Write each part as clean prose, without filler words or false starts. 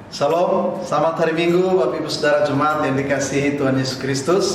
Shalom, selamat hari Minggu Bapak Ibu Saudara Jemaat yang dikasihi Tuhan Yesus Kristus.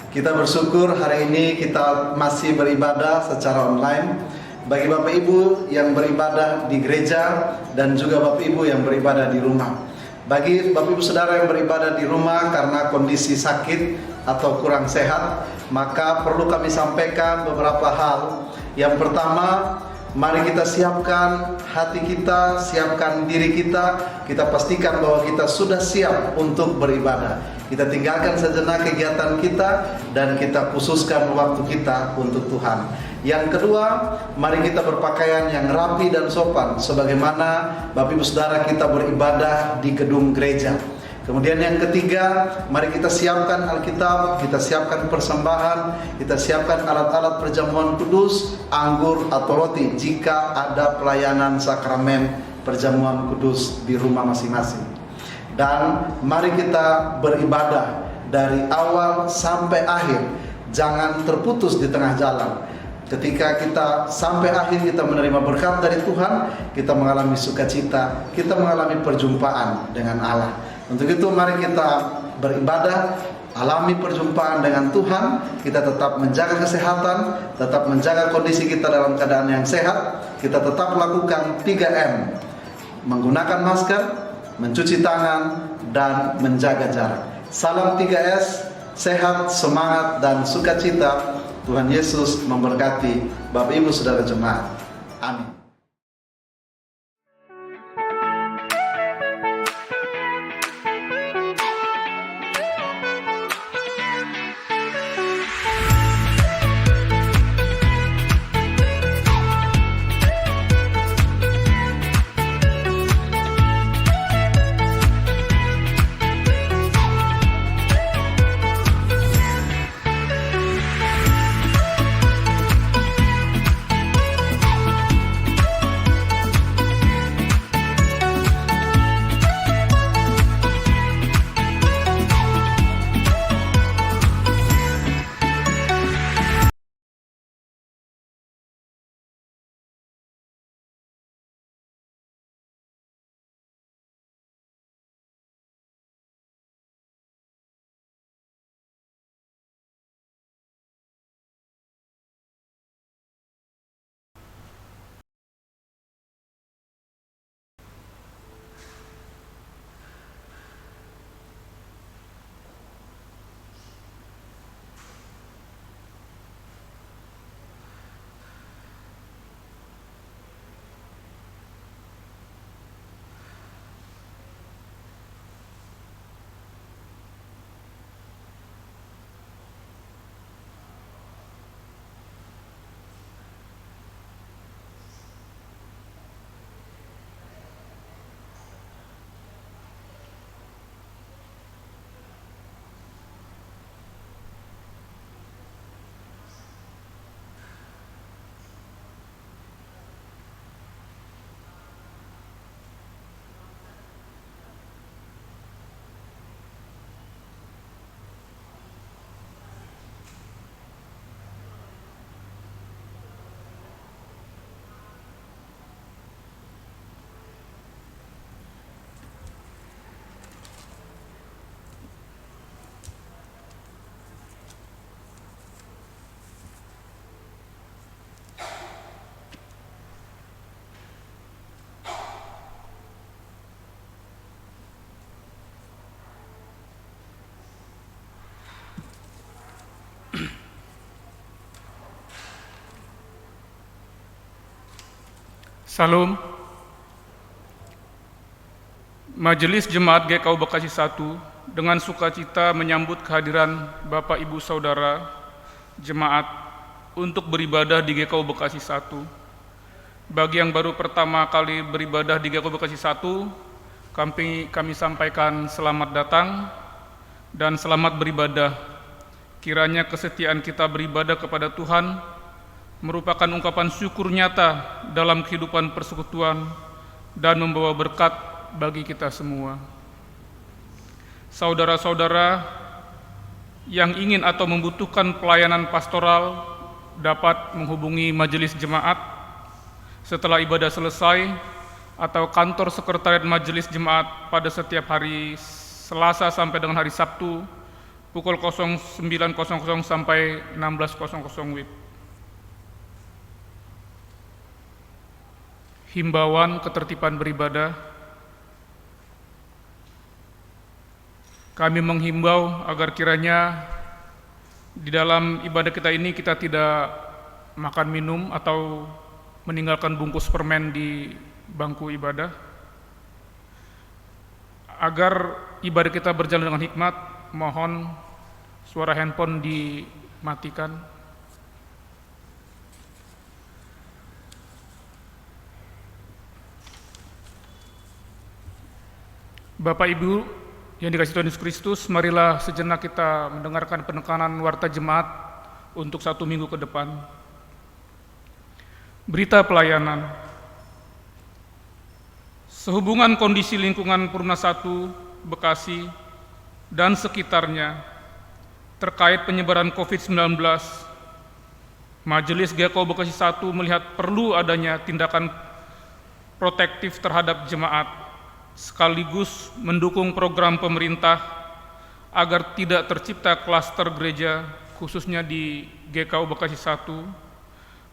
Kita bersyukur hari ini kita masih beribadah secara online. Bagi Bapak Ibu yang beribadah di gereja dan juga Bapak Ibu yang beribadah di rumah. Bagi Bapak Ibu Saudara yang beribadah di rumah karena kondisi sakit atau kurang sehat, maka perlu kami sampaikan beberapa hal. Yang pertama, mari kita siapkan hati kita, siapkan diri kita. Kita pastikan bahwa kita sudah siap untuk beribadah. Kita tinggalkan sejenak kegiatan kita dan kita khususkan waktu kita untuk Tuhan. Yang kedua, mari kita berpakaian yang rapi dan sopan sebagaimana Bapak Ibu Saudara kita beribadah di gedung gereja. Kemudian yang ketiga, mari kita siapkan Alkitab, kita siapkan persembahan, kita siapkan alat-alat perjamuan kudus, anggur atau roti jika ada pelayanan sakramen perjamuan kudus di rumah masing-masing. Dan mari kita beribadah dari awal sampai akhir, jangan terputus di tengah jalan. Ketika kita sampai akhir kita menerima berkat dari Tuhan, kita mengalami sukacita, kita mengalami perjumpaan dengan Allah. Untuk itu mari kita beribadah, alami perjumpaan dengan Tuhan. Kita tetap menjaga kesehatan, tetap menjaga kondisi kita dalam keadaan yang sehat. Kita tetap lakukan 3M, menggunakan masker, mencuci tangan, dan menjaga jarak. Salam 3S, sehat, semangat, dan sukacita. Tuhan Yesus memberkati Bapak Ibu Saudara Jemaat. Amin. Salam. Majelis Jemaat GKU Bekasi 1 dengan sukacita menyambut kehadiran Bapak Ibu Saudara Jemaat untuk beribadah di GKU Bekasi 1. Bagi yang baru pertama kali beribadah di GKU Bekasi 1, kami sampaikan selamat datang dan selamat beribadah. Kiranya kesetiaan kita beribadah kepada Tuhan merupakan ungkapan syukur nyata dalam kehidupan persekutuan dan membawa berkat bagi kita semua. Saudara-saudara yang ingin atau membutuhkan pelayanan pastoral dapat menghubungi majelis jemaat setelah ibadah selesai atau kantor sekretariat Majelis Jemaat pada setiap hari Selasa sampai dengan hari Sabtu pukul 09.00 sampai 16.00 WIB. Himbauan ketertiban beribadah. Kami menghimbau agar kiranya di dalam ibadah kita ini kita tidak makan minum atau meninggalkan bungkus permen di bangku ibadah. Agar ibadah kita berjalan dengan hikmat, mohon suara handphone dimatikan. Bapak Ibu yang dikasihi Tuhan Yesus Kristus, marilah sejenak kita mendengarkan penekanan warta jemaat untuk 1 minggu ke depan. Berita pelayanan. Sehubungan kondisi lingkungan Purna 1, Bekasi, dan sekitarnya terkait penyebaran COVID-19, Majelis GKU Bekasi 1 melihat perlu adanya tindakan protektif terhadap jemaat, sekaligus mendukung program pemerintah agar tidak tercipta klaster gereja, khususnya di GKU Bekasi 1.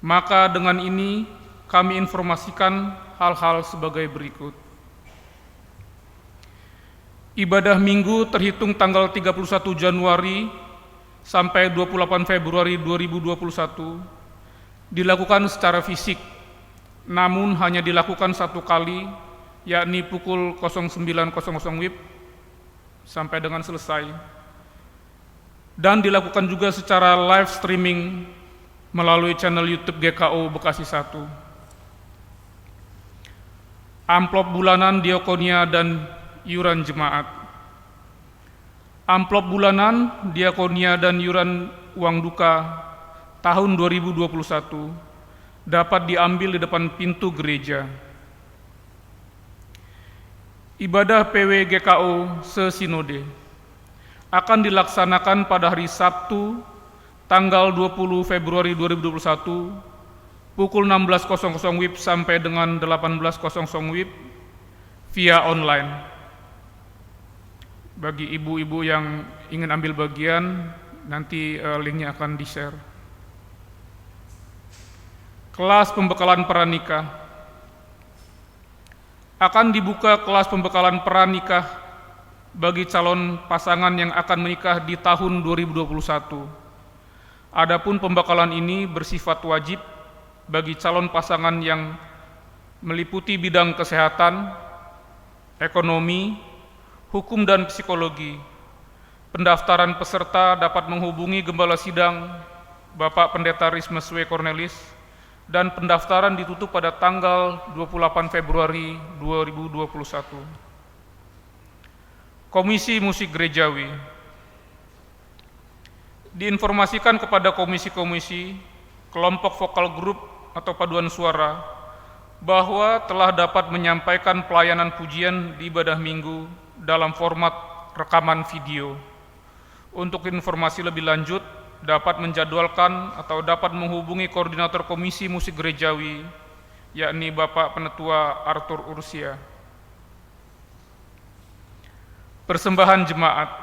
Maka dengan ini kami informasikan hal-hal sebagai berikut. Ibadah Minggu terhitung tanggal 31 Januari sampai 28 Februari 2021 dilakukan secara fisik, namun hanya dilakukan 1 kali, yakni pukul 09.00 WIB sampai dengan selesai. Dan dilakukan juga secara live streaming melalui channel YouTube GKU Bekasi 1. Amplop bulanan diakonia dan iuran jemaat. Amplop bulanan diakonia dan iuran uang duka tahun 2021 dapat diambil di depan pintu gereja. Ibadah PW GKU sesinode akan dilaksanakan pada hari Sabtu tanggal 20 Februari 2021 pukul 16.00 WIB sampai dengan 18.00 WIB via online. Bagi ibu-ibu yang ingin ambil bagian, nanti linknya akan di-share. Kelas pembekalan pranikah. Akan dibuka kelas pembekalan pranikah bagi calon pasangan yang akan menikah di tahun 2021. Adapun pembekalan ini bersifat wajib bagi calon pasangan yang meliputi bidang kesehatan, ekonomi, hukum dan psikologi. Pendaftaran peserta dapat menghubungi Gembala Sidang Bapak Pendeta Rismes W. Cornelis, dan pendaftaran ditutup pada tanggal 28 Februari 2021. Komisi Musik Gerejawi. Diinformasikan kepada komisi-komisi, kelompok vokal grup atau paduan suara, bahwa telah dapat menyampaikan pelayanan pujian di ibadah minggu dalam format rekaman video. Untuk informasi lebih lanjut, dapat menjadwalkan atau dapat menghubungi koordinator Komisi Musik Gerejawi, yakni Bapak Penetua Arthur Ursia. Persembahan jemaat.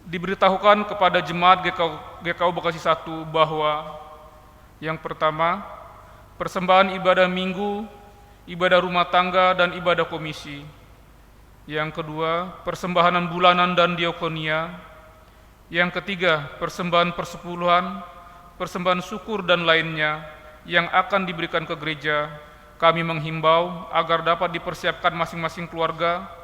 Diberitahukan kepada jemaat GKU Bekasi 1 bahwa yang pertama, persembahan ibadah minggu, ibadah rumah tangga, dan ibadah komisi. Yang kedua, persembahan bulanan dan diakonia. Yang ketiga, persembahan persepuluhan, persembahan syukur dan lainnya yang akan diberikan ke gereja. Kami menghimbau agar dapat dipersiapkan masing-masing keluarga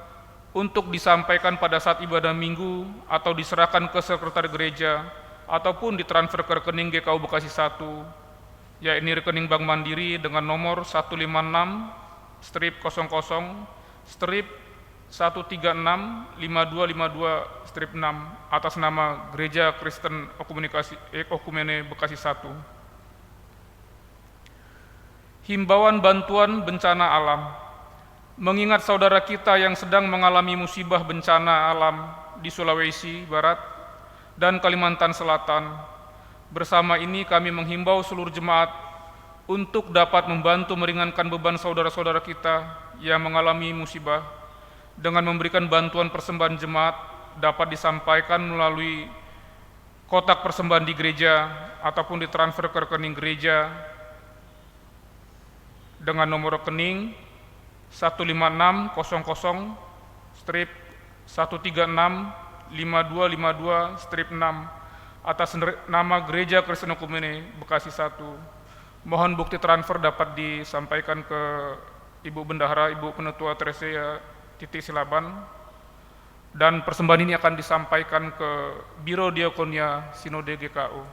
untuk disampaikan pada saat ibadah minggu atau diserahkan ke sekretariat gereja ataupun ditransfer ke rekening GKU Bekasi 1, yakni rekening Bank Mandiri dengan nomor 156-136-5252-6 atas nama Gereja Kristen Okumene Bekasi 1. Himbauan bantuan bencana alam. Mengingat saudara kita yang sedang mengalami musibah bencana alam di Sulawesi Barat dan Kalimantan Selatan, bersama ini kami menghimbau seluruh jemaat untuk dapat membantu meringankan beban saudara-saudara kita yang mengalami musibah dengan memberikan bantuan persembahan jemaat dapat disampaikan melalui kotak persembahan di gereja ataupun ditransfer ke rekening gereja dengan nomor rekening 156-136-5252-6 atas nama Gereja Kristen Ekumene Bekasi 1. Mohon bukti transfer dapat disampaikan ke Ibu Bendahara, Ibu Penetua Tresia Titik Silaban, dan persembahan ini akan disampaikan ke Biro Diakonia Sinode GKU.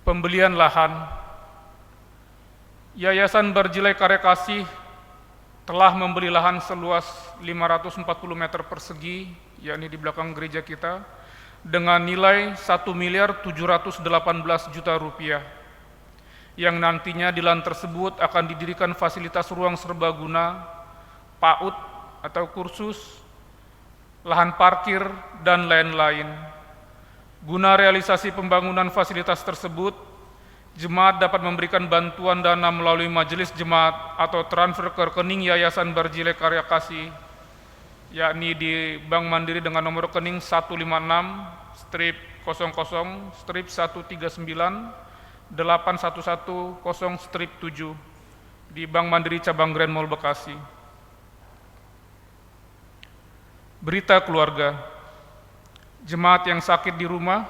Pembelian lahan. Yayasan Barjilai Karya Kasih telah membeli lahan seluas 540 meter persegi, yakni di belakang gereja kita, dengan nilai 1.718 juta rupiah, yang nantinya di lahan tersebut akan didirikan fasilitas ruang serbaguna, PAUD atau kursus, lahan parkir, dan lain-lain. Guna realisasi pembangunan fasilitas tersebut, jemaat dapat memberikan bantuan dana melalui majelis jemaat atau transfer ke rekening Yayasan Barjilai Karya Kasih, yakni di Bank Mandiri dengan nomor rekening 156-00-139-811-7 di Bank Mandiri Cabang Grand Mall Bekasi. Berita keluarga. Jemaat yang sakit di rumah,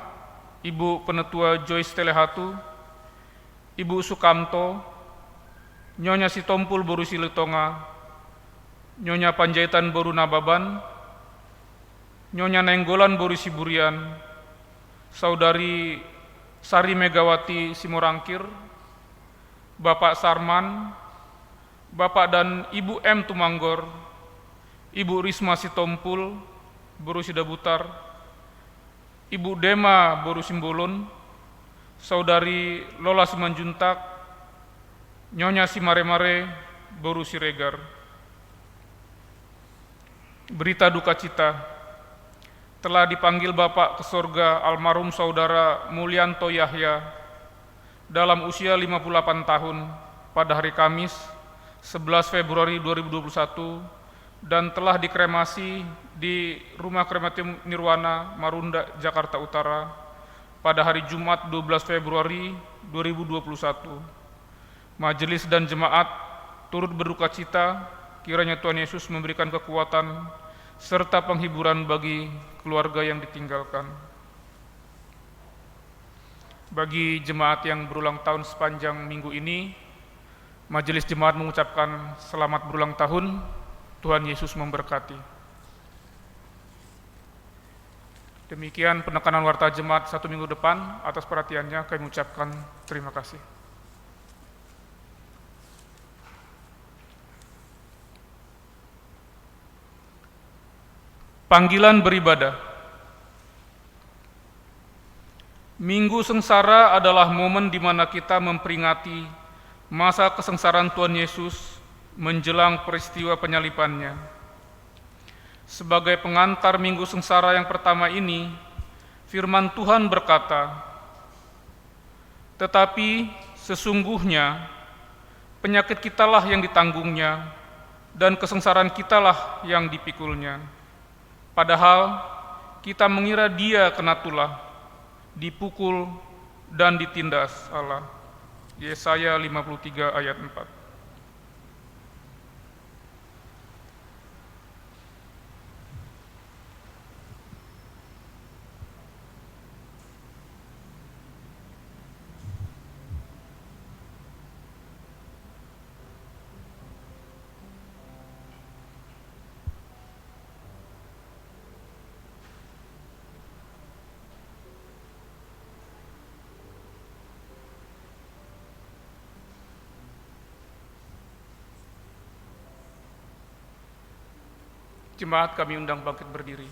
Ibu Penetua Joyce Telehatu, Ibu Sukamto, Nyonya Sitompul Boru Silitonga, Nyonya Panjaitan Boru Nababan, Nyonya Nenggolan Boru Siburian, Saudari Sari Megawati Simorangkir, Bapak Sarman, Bapak dan Ibu M. Tumanggor, Ibu Risma Sitompul Boru Sidabutar, Ibu Dema Boru Simbolon, Saudari Lola Simanjuntak, Nyonya Simaremare Boru Siregar. Berita duka cita. Telah dipanggil Bapak ke sorga almarhum Saudara Mulyanto Yahya dalam usia 58 tahun pada hari Kamis 11 Februari 2021 dan telah dikremasi di Rumah Krematorium Nirwana, Marunda, Jakarta Utara pada hari Jumat 12 Februari 2021. Majelis dan jemaat turut berduka cita, kiranya Tuhan Yesus memberikan kekuatan serta penghiburan bagi keluarga yang ditinggalkan. Bagi jemaat yang berulang tahun sepanjang minggu ini, Majelis Jemaat mengucapkan selamat berulang tahun, Tuhan Yesus memberkati. Demikian penekanan warta jemaat 1 minggu depan. Atas perhatiannya kami ucapkan terima kasih. Panggilan beribadah. Minggu Sengsara adalah momen di mana kita memperingati masa kesengsaraan Tuhan Yesus menjelang peristiwa penyalibannya. Sebagai pengantar Minggu Sengsara yang pertama ini, firman Tuhan berkata, "Tetapi sesungguhnya penyakit kitalah yang ditanggungnya, dan kesengsaraan kitalah yang dipikulnya. Padahal kita mengira dia kena tulah, dipukul dan ditindas Allah." Yesaya 53 ayat 4. Jemaat kami undang bangkit berdiri.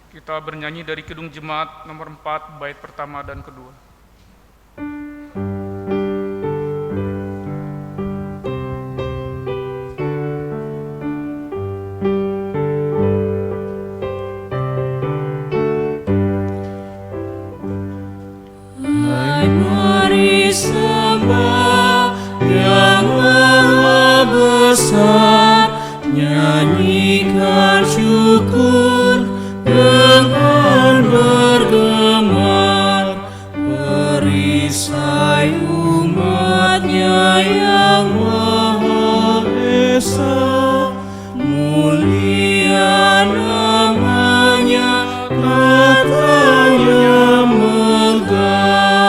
Kita bernyanyi dari Kidung Jemaat nomor 4, bait pertama dan kedua. disembah yang maha besar, nyanyikan syukur dengan bergema, perisai umatnya yang maha esa, mulia namanya, katanya megah.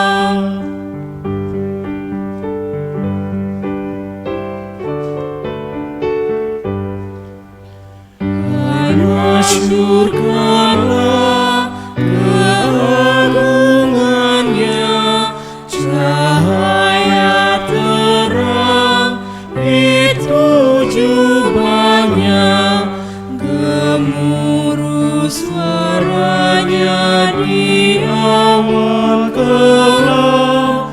Masyurkanlah keagungannya, cahaya terang itu jubahnya, gemuruh suaranya di awan kelam,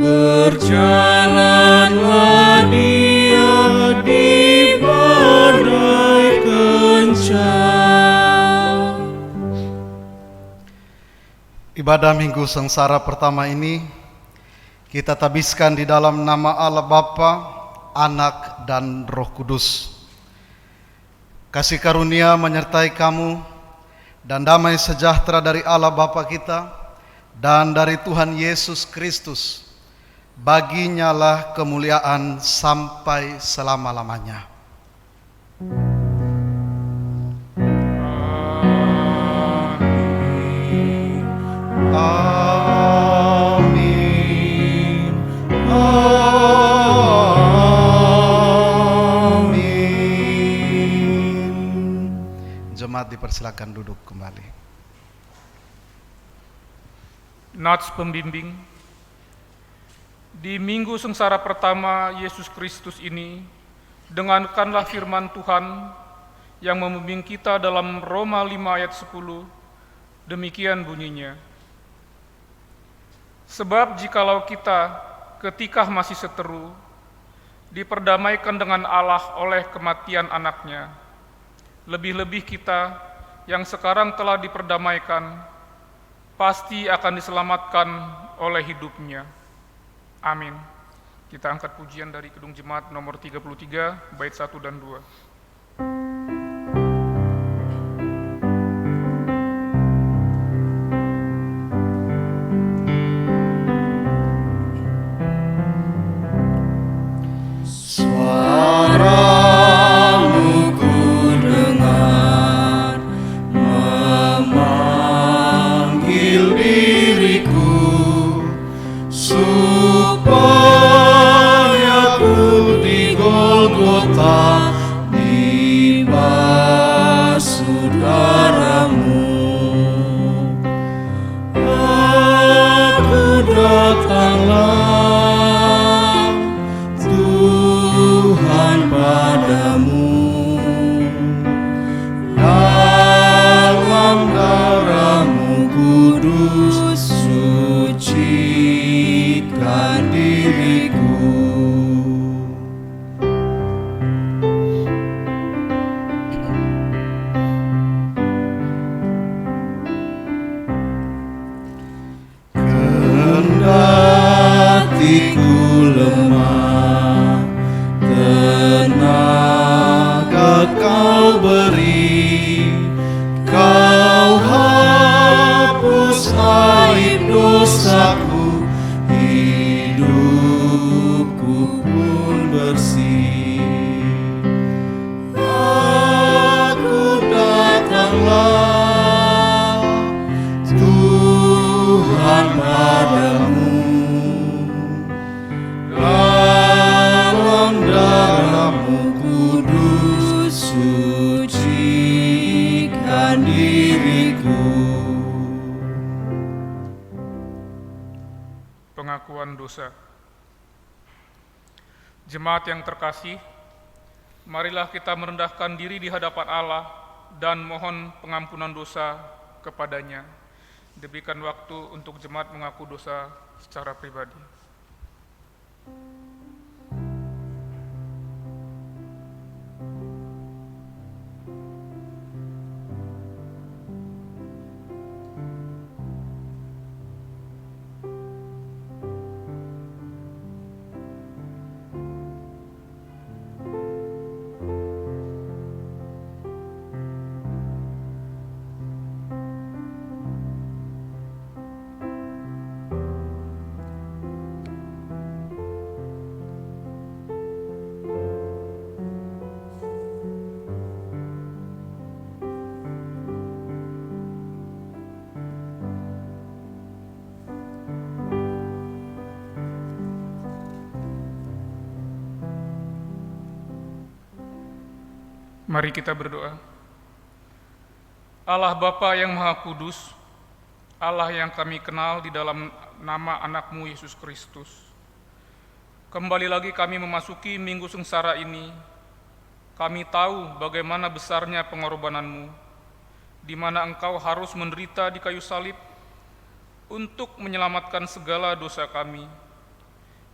berjalanlah dia di badai kencang. Ibadah Minggu Sengsara pertama ini kita tabiskan di dalam nama Allah Bapa, Anak, dan Roh Kudus. Kasih karunia menyertai kamu dan damai sejahtera dari Allah Bapa kita dan dari Tuhan Yesus Kristus. Baginya lah kemuliaan sampai selama-lamanya. Amin. Amin. Jemaat dipersilakan duduk kembali. Nats pembimbing. Di minggu sengsara pertama Yesus Kristus ini, dengarkanlah firman Tuhan yang membimbing kita dalam Roma 5 ayat 10. Demikian bunyinya. Sebab jikalau kita ketika masih seteru, diperdamaikan dengan Allah oleh kematian anaknya, lebih-lebih kita yang sekarang telah diperdamaikan, pasti akan diselamatkan oleh hidupnya. Amin. Kita angkat pujian dari Kidung Jemaat nomor 33, bait 1 dan 2. Suaramu ku dengar, memanggil diriku, supaya ku di Golgota dibasuh darahmu. Aku datanglah Tuhan padamu, dalam darahmu kudus sucikan diriku. Kendati ku lemah, tenaga kau beri, kau hapus aib dosaku, hidupku pun bersih. Aku datanglah Tuhan padamu, dalam darahmu kudus sucikan diriku. Pengakuan dosa. Jemaat yang terkasih, marilah kita merendahkan diri di hadapan Allah dan mohon pengampunan dosa kepadanya. Diberikan waktu untuk jemaat mengaku dosa secara pribadi. Mari kita berdoa. Allah Bapa yang Maha Kudus, Allah yang kami kenal di dalam nama anak-Mu Yesus Kristus. Kembali lagi kami memasuki minggu sengsara ini. Kami tahu bagaimana besarnya pengorbanan-Mu, di mana Engkau harus menderita di kayu salib untuk menyelamatkan segala dosa kami.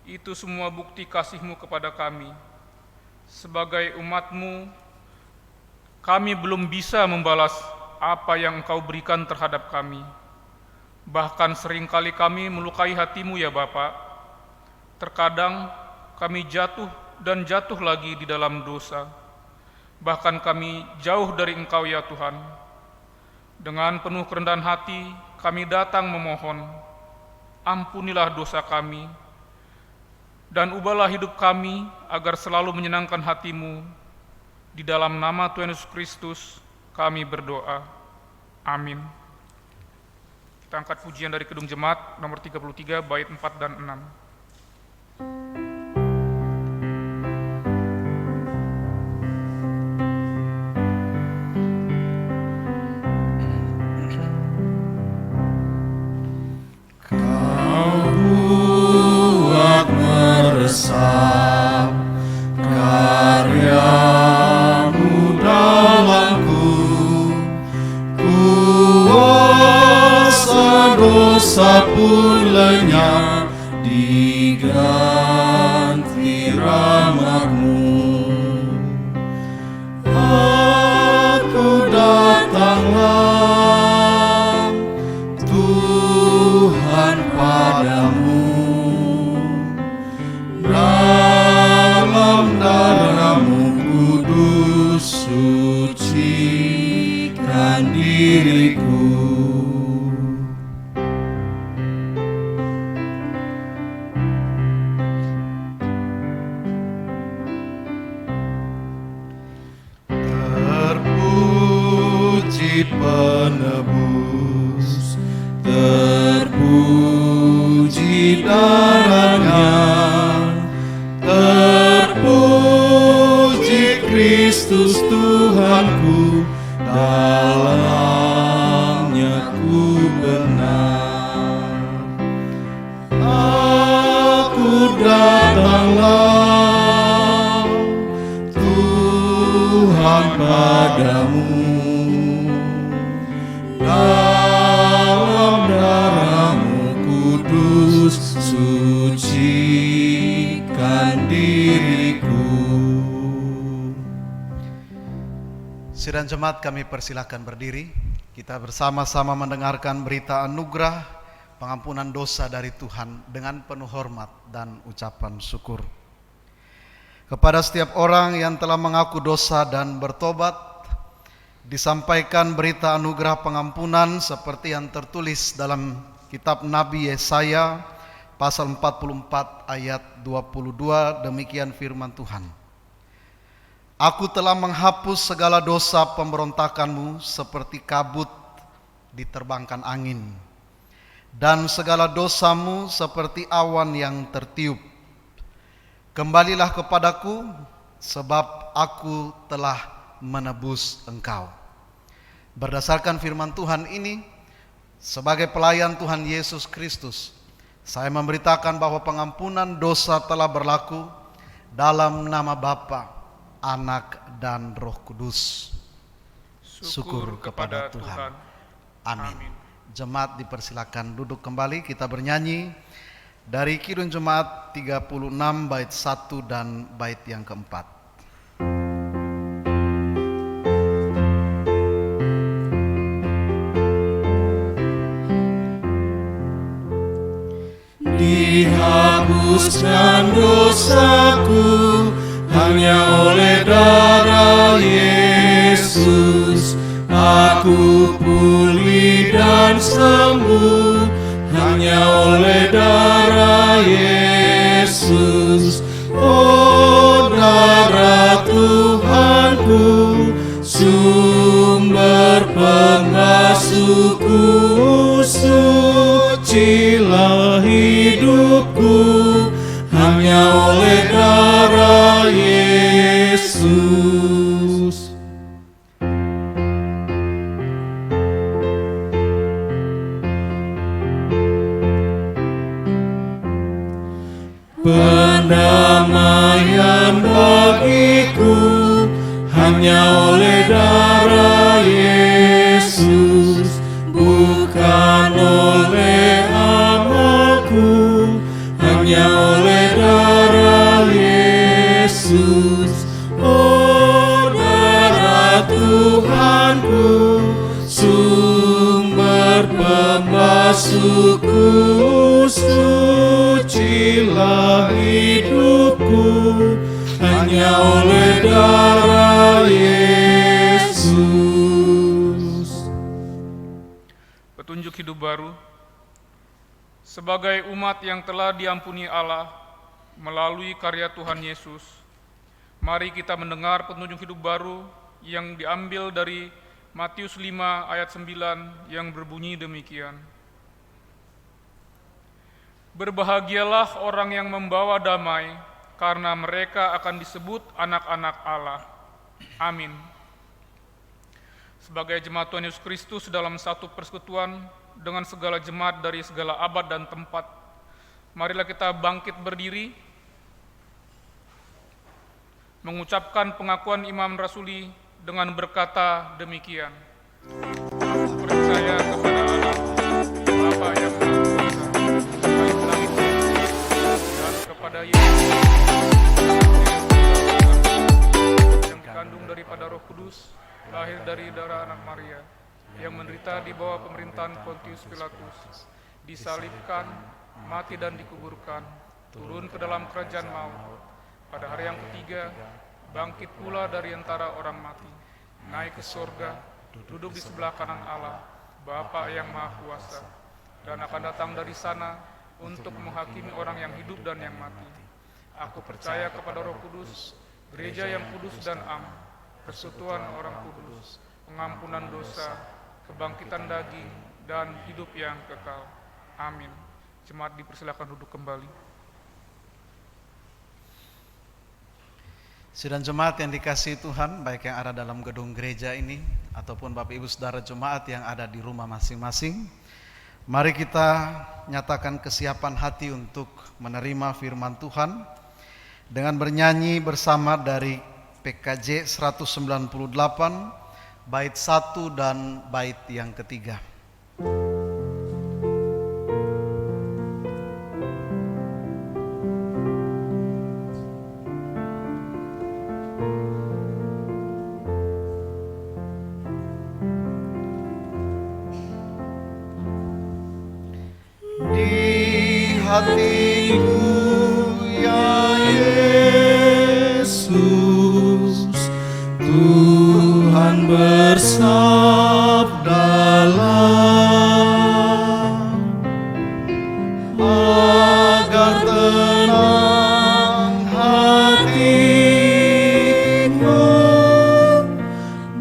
Itu semua bukti kasih-Mu kepada kami. Sebagai umat-Mu, kami belum bisa membalas apa yang Engkau berikan terhadap kami. Bahkan seringkali kami melukai hati-Mu ya Bapa. Terkadang kami jatuh dan jatuh lagi di dalam dosa. Bahkan kami jauh dari Engkau ya Tuhan. Dengan penuh kerendahan hati kami datang memohon, ampunilah dosa kami, dan ubahlah hidup kami agar selalu menyenangkan hati-Mu. Di dalam nama Tuhan Yesus Kristus kami berdoa. Amin. Kita angkat pujian dari Kidung Jemaat nomor 33 bait 4 dan 6. Kau buat meresap karya-Mu dalamku, kuasa dosa pun lenyap diganti rahmat-Mu. Aku datanglah Tuhan padamu, dalam darah-Mu kudus sucikan diriku. Terpuji penebus, terpuji darah-Nya, terpuji Kristus Tuhanku, dalam-Nya ku benar. Aku datanglah Tuhan padamu, dalam darah-Mu kudus sucikan diriku. Sidang jemaat, kami persilakan berdiri. Kita bersama-sama mendengarkan berita anugerah pengampunan dosa dari Tuhan dengan penuh hormat dan ucapan syukur. Kepada setiap orang yang telah mengaku dosa dan bertobat, disampaikan berita anugerah pengampunan seperti yang tertulis dalam kitab Nabi Yesaya pasal 44 ayat 22. Demikian firman Tuhan. Aku telah menghapus segala dosa pemberontakanmu seperti kabut diterbangkan angin, dan segala dosamu seperti awan yang tertiup. Kembalilah kepadaku, sebab aku telah menebus engkau. Berdasarkan firman Tuhan ini, sebagai pelayan Tuhan Yesus Kristus, saya memberitakan bahwa pengampunan dosa telah berlaku dalam nama Bapa, Anak, dan Roh Kudus. Syukur kepada Tuhan. Amin. Jemaat dipersilakan duduk kembali. Kita bernyanyi dari Kidung Jemaat 36 bait 1 dan bait yang keempat. Dihapuskan dosaku hanya oleh darah Yesus. Aku pulih dan sembuh hanya oleh darah Yesus. Oh, darah Tuhanku, sumber pengasuhku, sucilah hidupku hanya oleh darah Yesus. Pendamaian bagiku hanya oleh darah Yesus, bukan oleh amalku, hanya oleh darah Yesus. Oh, darah Tuhanku, sumber pembasuhku, sucilah hidupku, hanya oleh darah Yesus. Petunjuk hidup baru. Sebagai umat yang telah diampuni Allah melalui karya Tuhan Yesus, mari kita mendengar petunjuk hidup baru yang diambil dari Matius 5 ayat 9 yang berbunyi demikian. Berbahagialah orang yang membawa damai, karena mereka akan disebut anak-anak Allah. Amin. Sebagai jemaat Tuhan Yesus Kristus dalam satu persekutuan dengan segala jemaat dari segala abad dan tempat, marilah kita bangkit berdiri, mengucapkan pengakuan iman rasuli dengan berkata demikian. Aku percaya kepada Allah, Bapa yang Maha Kuasa, Tuhan langit dan kepada Yesus yang dikandung daripada Roh Kudus, lahir dari darah anak Maria, yang menderita di bawah pemerintahan Pontius Pilatus, disalibkan, mati dan dikuburkan, turun ke dalam kerajaan maut, pada hari yang ketiga bangkit pula dari antara orang mati, naik ke surga, duduk di sebelah kanan Allah, Bapa yang Maha Kuasa, dan akan datang dari sana untuk menghakimi orang yang hidup dan yang mati. Aku percaya kepada Roh Kudus, gereja yang kudus dan am, persekutuan orang kudus, pengampunan dosa, kebangkitan daging, dan hidup yang kekal. Amin. Jemaat dipersilakan duduk kembali. Sidang jemaat yang dikasihi Tuhan, baik yang ada dalam gedung gereja ini ataupun Bapak Ibu Saudara jemaat yang ada di rumah masing-masing, mari kita nyatakan kesiapan hati untuk menerima firman Tuhan dengan bernyanyi bersama dari PKJ 198 bait 1 dan bait yang ketiga. Di hatiku ya Yesus, Tuhan bersabdalah, agar tenang hatimu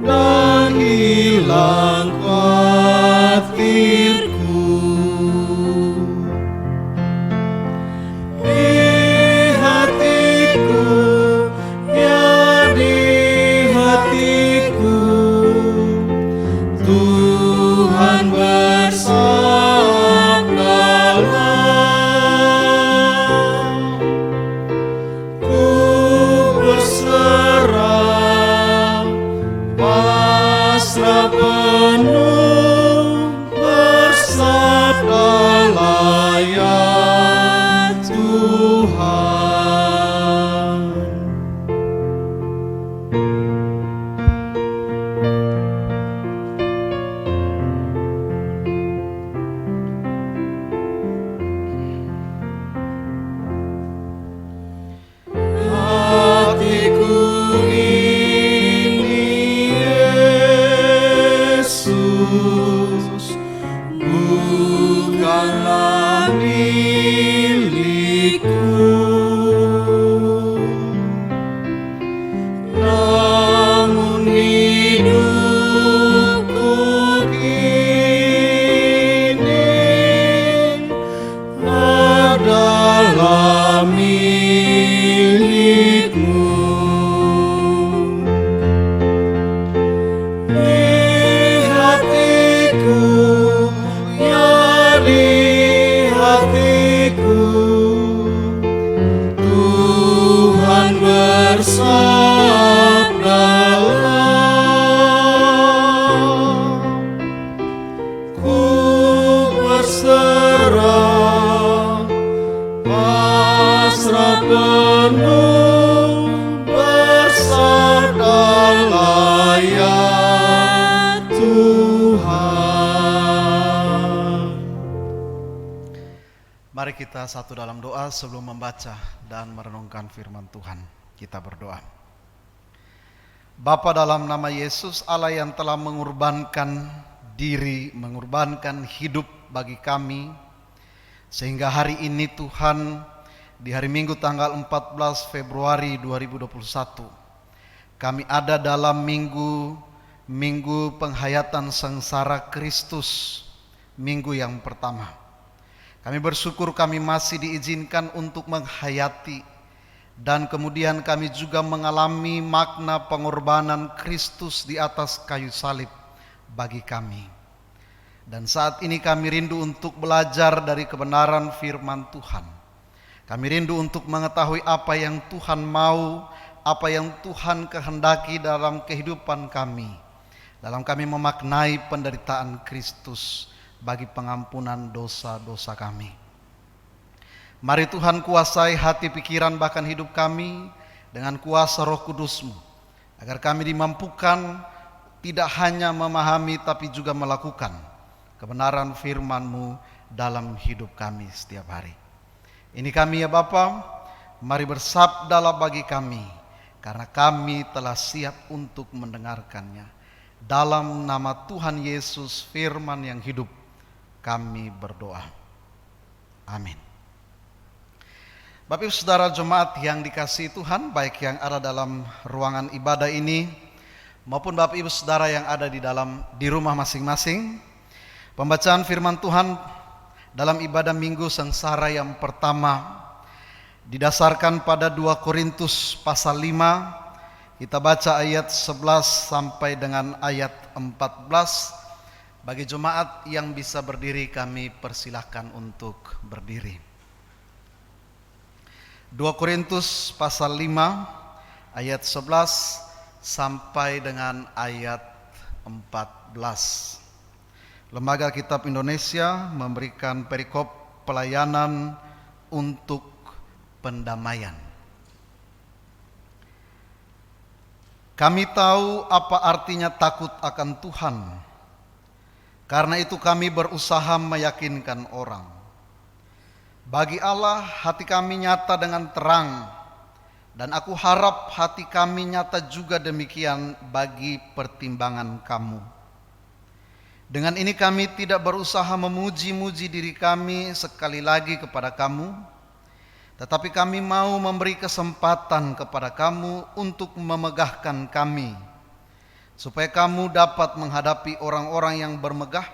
dan hilang khawatirku. Di hatiku, ya di hatiku, Tuhan bersabdalah, pasrah penuh, berserahlah ya Tuhan. Mari kita satu dalam doa sebelum membaca dan merenungkan firman Tuhan. Kita berdoa. Bapa, dalam nama Yesus, Allah yang telah mengorbankan diri, mengorbankan hidup bagi kami, sehingga hari ini Tuhan, di hari Minggu tanggal 14 Februari 2021, kami ada dalam minggu penghayatan sengsara Kristus, minggu yang pertama. Kami bersyukur kami masih diizinkan untuk menghayati, dan kemudian kami juga mengalami makna pengorbanan Kristus di atas kayu salib bagi kami. Dan saat ini kami rindu untuk belajar dari kebenaran firman Tuhan. Kami rindu untuk mengetahui apa yang Tuhan mau, apa yang Tuhan kehendaki dalam kehidupan kami, dalam kami memaknai penderitaan Kristus bagi pengampunan dosa-dosa kami. Mari Tuhan kuasai hati, pikiran, bahkan hidup kami dengan kuasa Roh Kudus-Mu, agar kami dimampukan tidak hanya memahami tapi juga melakukan kebenaran firman-Mu dalam hidup kami setiap hari. Ini kami ya Bapa, mari bersabdalah bagi kami, karena kami telah siap untuk mendengarkannya. Dalam nama Tuhan Yesus, firman yang hidup, kami berdoa. Amin. Bapak Ibu Saudara jemaat yang dikasihi Tuhan, baik yang ada dalam ruangan ibadah ini maupun Bapak Ibu Saudara yang ada di rumah masing-masing, pembacaan firman Tuhan dalam ibadah Minggu Sengsara yang pertama didasarkan pada 2 Korintus pasal 5. Kita baca ayat 11 sampai dengan ayat 14. Bagi jemaat yang bisa berdiri, kami persilahkan untuk berdiri. 2 Korintus pasal 5 ayat 11 sampai dengan ayat 14. Lembaga Kitab Indonesia memberikan perikop pelayanan untuk pendamaian. Kami tahu apa artinya takut akan Tuhan. Karena itu kami berusaha meyakinkan orang. Bagi Allah hati kami nyata dengan terang, dan aku harap hati kami nyata juga demikian bagi pertimbangan kamu. Dengan ini kami tidak berusaha memuji-muji diri kami sekali lagi kepada kamu, tetapi kami mau memberi kesempatan kepada kamu untuk memegahkan kami, supaya kamu dapat menghadapi orang-orang yang bermegah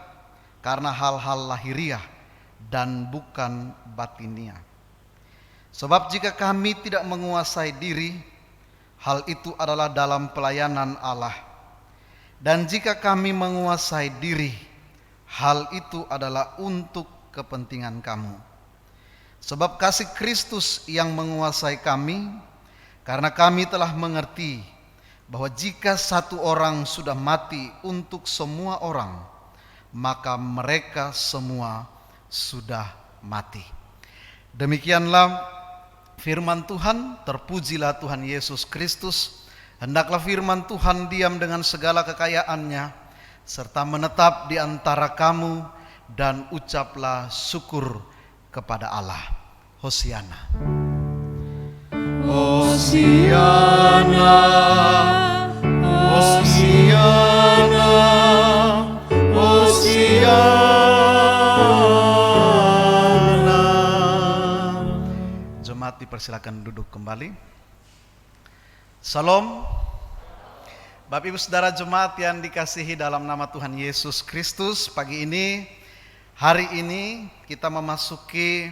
karena hal-hal lahiriah dan bukan batiniah. Sebab jika kami tidak menguasai diri, hal itu adalah dalam pelayanan Allah. Dan jika kami menguasai diri, hal itu adalah untuk kepentingan kamu. Sebab kasih Kristus yang menguasai kami, karena kami telah mengerti bahwa jika satu orang sudah mati untuk semua orang, maka mereka semua sudah mati. Demikianlah firman Tuhan. Terpujilah Tuhan Yesus Kristus. Hendaklah firman Tuhan diam dengan segala kekayaannya, serta menetap di antara kamu, dan ucaplah syukur kepada Allah. Hosiana. Hosiana, Hosiana, Hosiana. Jemaat dipersilakan duduk kembali. Salam. Bapak Ibu Saudara jemaat yang dikasihi dalam nama Tuhan Yesus Kristus, pagi ini, hari ini kita memasuki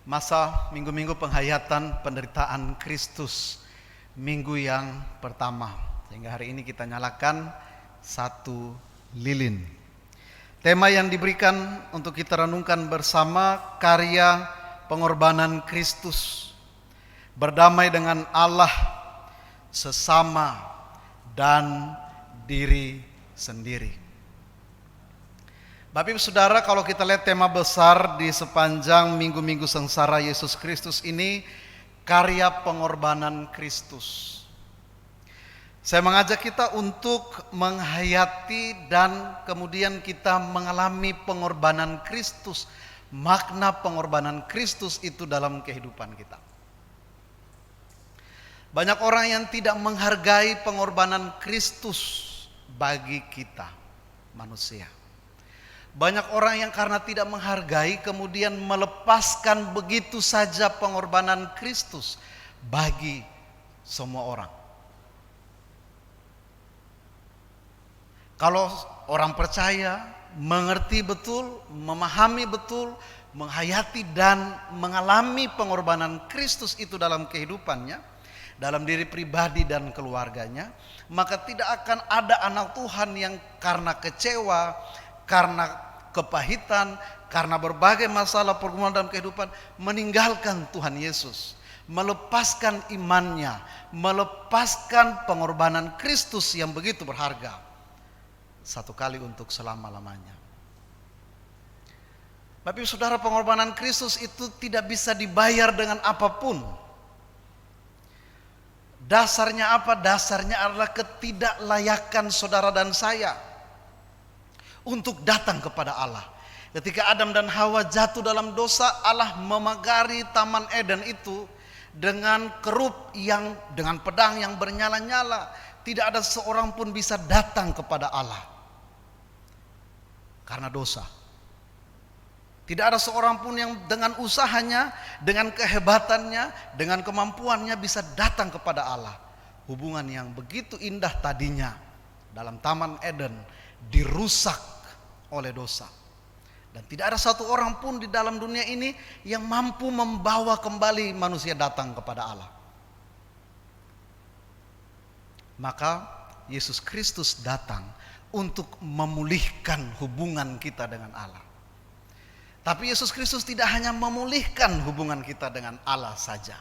masa minggu-minggu penghayatan penderitaan Kristus, minggu yang pertama. Sehingga hari ini kita nyalakan satu lilin. Tema yang diberikan untuk kita renungkan bersama, karya pengorbanan Kristus, berdamai dengan Allah, sesama, dan diri sendiri. Bapak Ibu Saudara, kalau kita lihat tema besar di sepanjang minggu-minggu sengsara Yesus Kristus ini, karya pengorbanan Kristus. Saya mengajak kita untuk menghayati dan kemudian kita mengalami pengorbanan Kristus, makna pengorbanan Kristus itu dalam kehidupan kita. Banyak orang yang tidak menghargai pengorbanan Kristus bagi kita manusia. Banyak orang yang karena tidak menghargai kemudian melepaskan begitu saja pengorbanan Kristus bagi semua orang. Kalau orang percaya, mengerti betul, memahami betul, menghayati dan mengalami pengorbanan Kristus itu dalam kehidupannya, dalam diri pribadi dan keluarganya, maka tidak akan ada anak Tuhan yang karena kecewa, karena kepahitan, karena berbagai masalah pergumulan dalam kehidupan meninggalkan Tuhan Yesus, melepaskan imannya, melepaskan pengorbanan Kristus yang begitu berharga satu kali untuk selama-lamanya. Bapak Ibu Saudara, pengorbanan Kristus itu tidak bisa dibayar dengan apapun. Dasarnya apa? Dasarnya adalah ketidaklayakan saudara dan saya untuk datang kepada Allah. Ketika Adam dan Hawa jatuh dalam dosa, Allah memagari Taman Eden itu dengan kerub yang dengan pedang yang bernyala-nyala. Tidak ada seorang pun bisa datang kepada Allah karena dosa. Tidak ada seorang pun yang dengan usahanya, dengan kehebatannya, dengan kemampuannya bisa datang kepada Allah. Hubungan yang begitu indah tadinya dalam Taman Eden dirusak oleh dosa. Dan tidak ada satu orang pun di dalam dunia ini yang mampu membawa kembali manusia datang kepada Allah. Maka Yesus Kristus datang untuk memulihkan hubungan kita dengan Allah. Tapi Yesus Kristus tidak hanya memulihkan hubungan kita dengan Allah saja.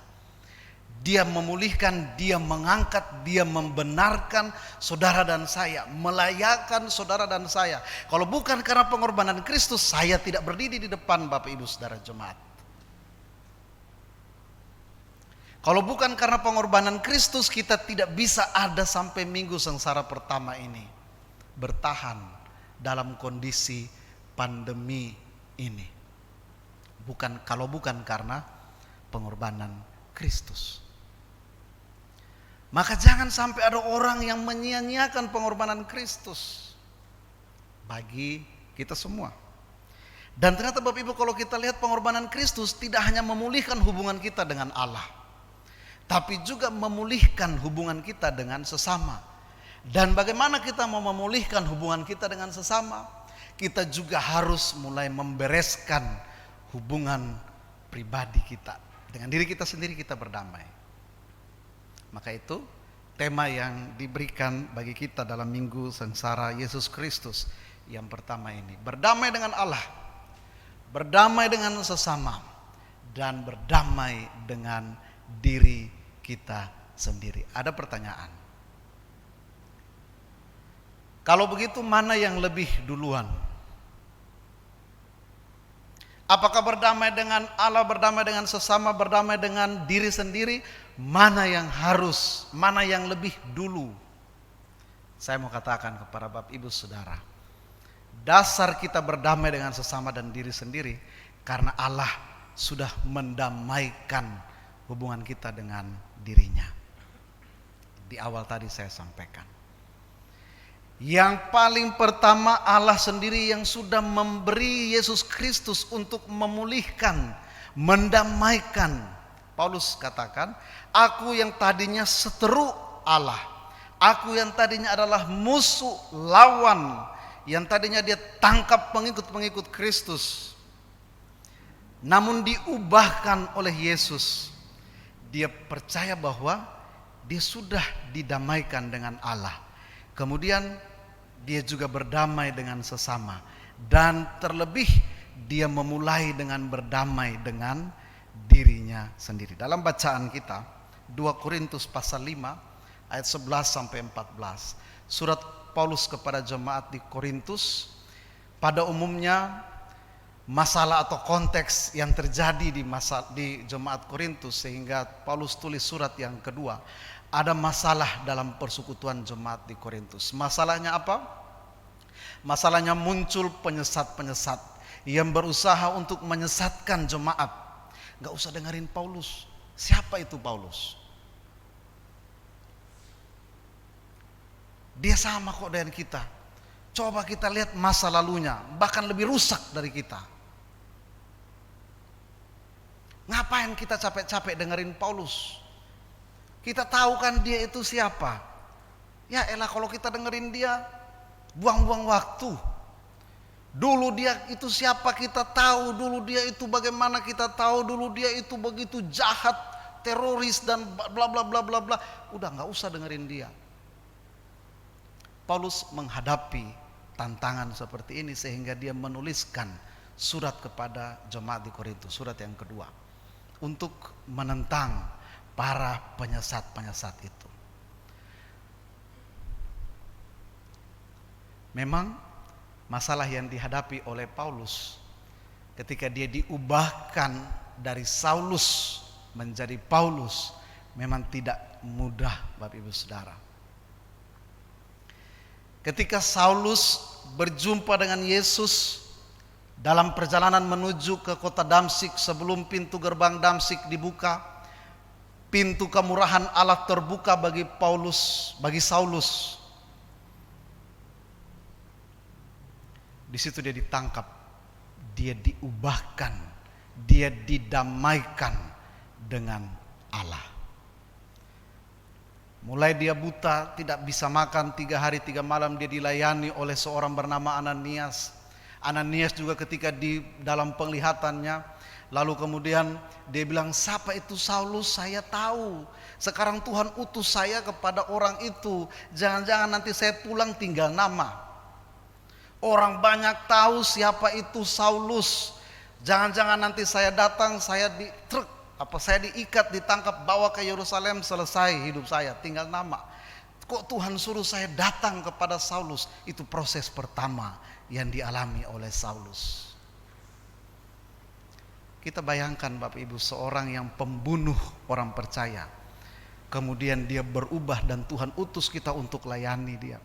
Dia memulihkan, dia mengangkat, dia membenarkan saudara dan saya, melayakkan saudara dan saya. Kalau bukan karena pengorbanan Kristus, saya tidak berdiri di depan Bapak Ibu Saudara jemaat. Kalau bukan karena pengorbanan Kristus, kita tidak bisa ada sampai minggu sengsara pertama ini, bertahan dalam kondisi pandemi ini. Kalau bukan karena pengorbanan Kristus. Maka jangan sampai ada orang yang menyia-nyiakan pengorbanan Kristus bagi kita semua. Dan ternyata Bapak Ibu, kalau kita lihat pengorbanan Kristus tidak hanya memulihkan hubungan kita dengan Allah, tapi juga memulihkan hubungan kita dengan sesama. Dan bagaimana kita mau memulihkan hubungan kita dengan sesama? Kita juga harus mulai membereskan hubungan pribadi kita. Dengan diri kita sendiri kita berdamai. Maka itu tema yang diberikan bagi kita dalam Minggu Sengsara Yesus Kristus yang pertama ini. Berdamai dengan Allah, berdamai dengan sesama, dan berdamai dengan diri kita sendiri. Ada pertanyaan. Kalau begitu mana yang lebih duluan? Apakah berdamai dengan Allah, berdamai dengan sesama, berdamai dengan diri sendiri? Mana yang harus, mana yang lebih dulu? Saya mau katakan kepada Bapak Ibu Saudara, dasar kita berdamai dengan sesama dan diri sendiri karena Allah sudah mendamaikan hubungan kita dengan dirinya. Di awal tadi saya sampaikan, yang paling pertama Allah sendiri yang sudah memberi Yesus Kristus untuk memulihkan, mendamaikan. Paulus katakan, aku yang tadinya seteru Allah, aku yang tadinya adalah musuh, lawan, yang tadinya dia tangkap pengikut-pengikut Kristus, namun diubahkan oleh Yesus. Dia percaya bahwa dia sudah didamaikan dengan Allah. Kemudian dia juga berdamai dengan sesama. Dan terlebih dia memulai dengan berdamai dengan dirinya sendiri. Dalam bacaan kita 2 Korintus pasal 5 ayat 11 sampai 14. Surat Paulus kepada jemaat di Korintus. Pada umumnya masalah atau konteks yang terjadi di jemaat Korintus sehingga Paulus tulis surat yang kedua. Ada masalah dalam persekutuan jemaat di Korintus. Masalahnya apa? Masalahnya muncul penyesat-penyesat yang berusaha untuk menyesatkan jemaat. Gak usah dengerin Paulus. Siapa itu Paulus? Dia sama kok dengan kita. Coba kita lihat masa lalunya, bahkan lebih rusak dari kita. Ngapain kita capek-capek dengerin Paulus? Kita tahu kan dia itu siapa. Ya elah, kalau kita dengerin dia, buang-buang waktu. Dulu dia itu siapa kita tahu, dulu dia itu bagaimana kita tahu, dulu dia itu begitu jahat, teroris dan bla bla bla bla bla. Udah nggak usah dengerin dia. Paulus menghadapi tantangan seperti ini sehingga dia menuliskan surat kepada jemaat di Korintus, surat yang kedua, untuk menentang para penyesat-penyesat itu. Memang masalah yang dihadapi oleh Paulus ketika dia diubahkan dari Saulus menjadi Paulus memang tidak mudah, Bapak Ibu Saudara. Ketika Saulus berjumpa dengan Yesus dalam perjalanan menuju ke kota Damsyik, sebelum pintu gerbang Damsyik dibuka, pintu kemurahan Allah terbuka bagi Saulus. Di situ dia ditangkap, dia diubahkan, dia didamaikan dengan Allah. Mulai dia buta, tidak bisa makan 3 hari 3 malam, dia dilayani oleh seorang bernama Ananias. Ananias juga ketika di dalam penglihatannya, lalu kemudian dia bilang, siapa itu Saulus? Saya tahu. Sekarang Tuhan utus saya kepada orang itu. Jangan-jangan nanti saya pulang tinggal nama. Orang banyak tahu siapa itu Saulus. Jangan-jangan nanti saya datang, saya saya diikat, ditangkap, bawa ke Yerusalem, selesai hidup saya, tinggal nama. Kok Tuhan suruh saya datang kepada Saulus? Itu proses pertama yang dialami oleh Saulus. Kita bayangkan Bapak Ibu, seorang yang pembunuh orang percaya, kemudian dia berubah dan Tuhan utus kita untuk layani dia.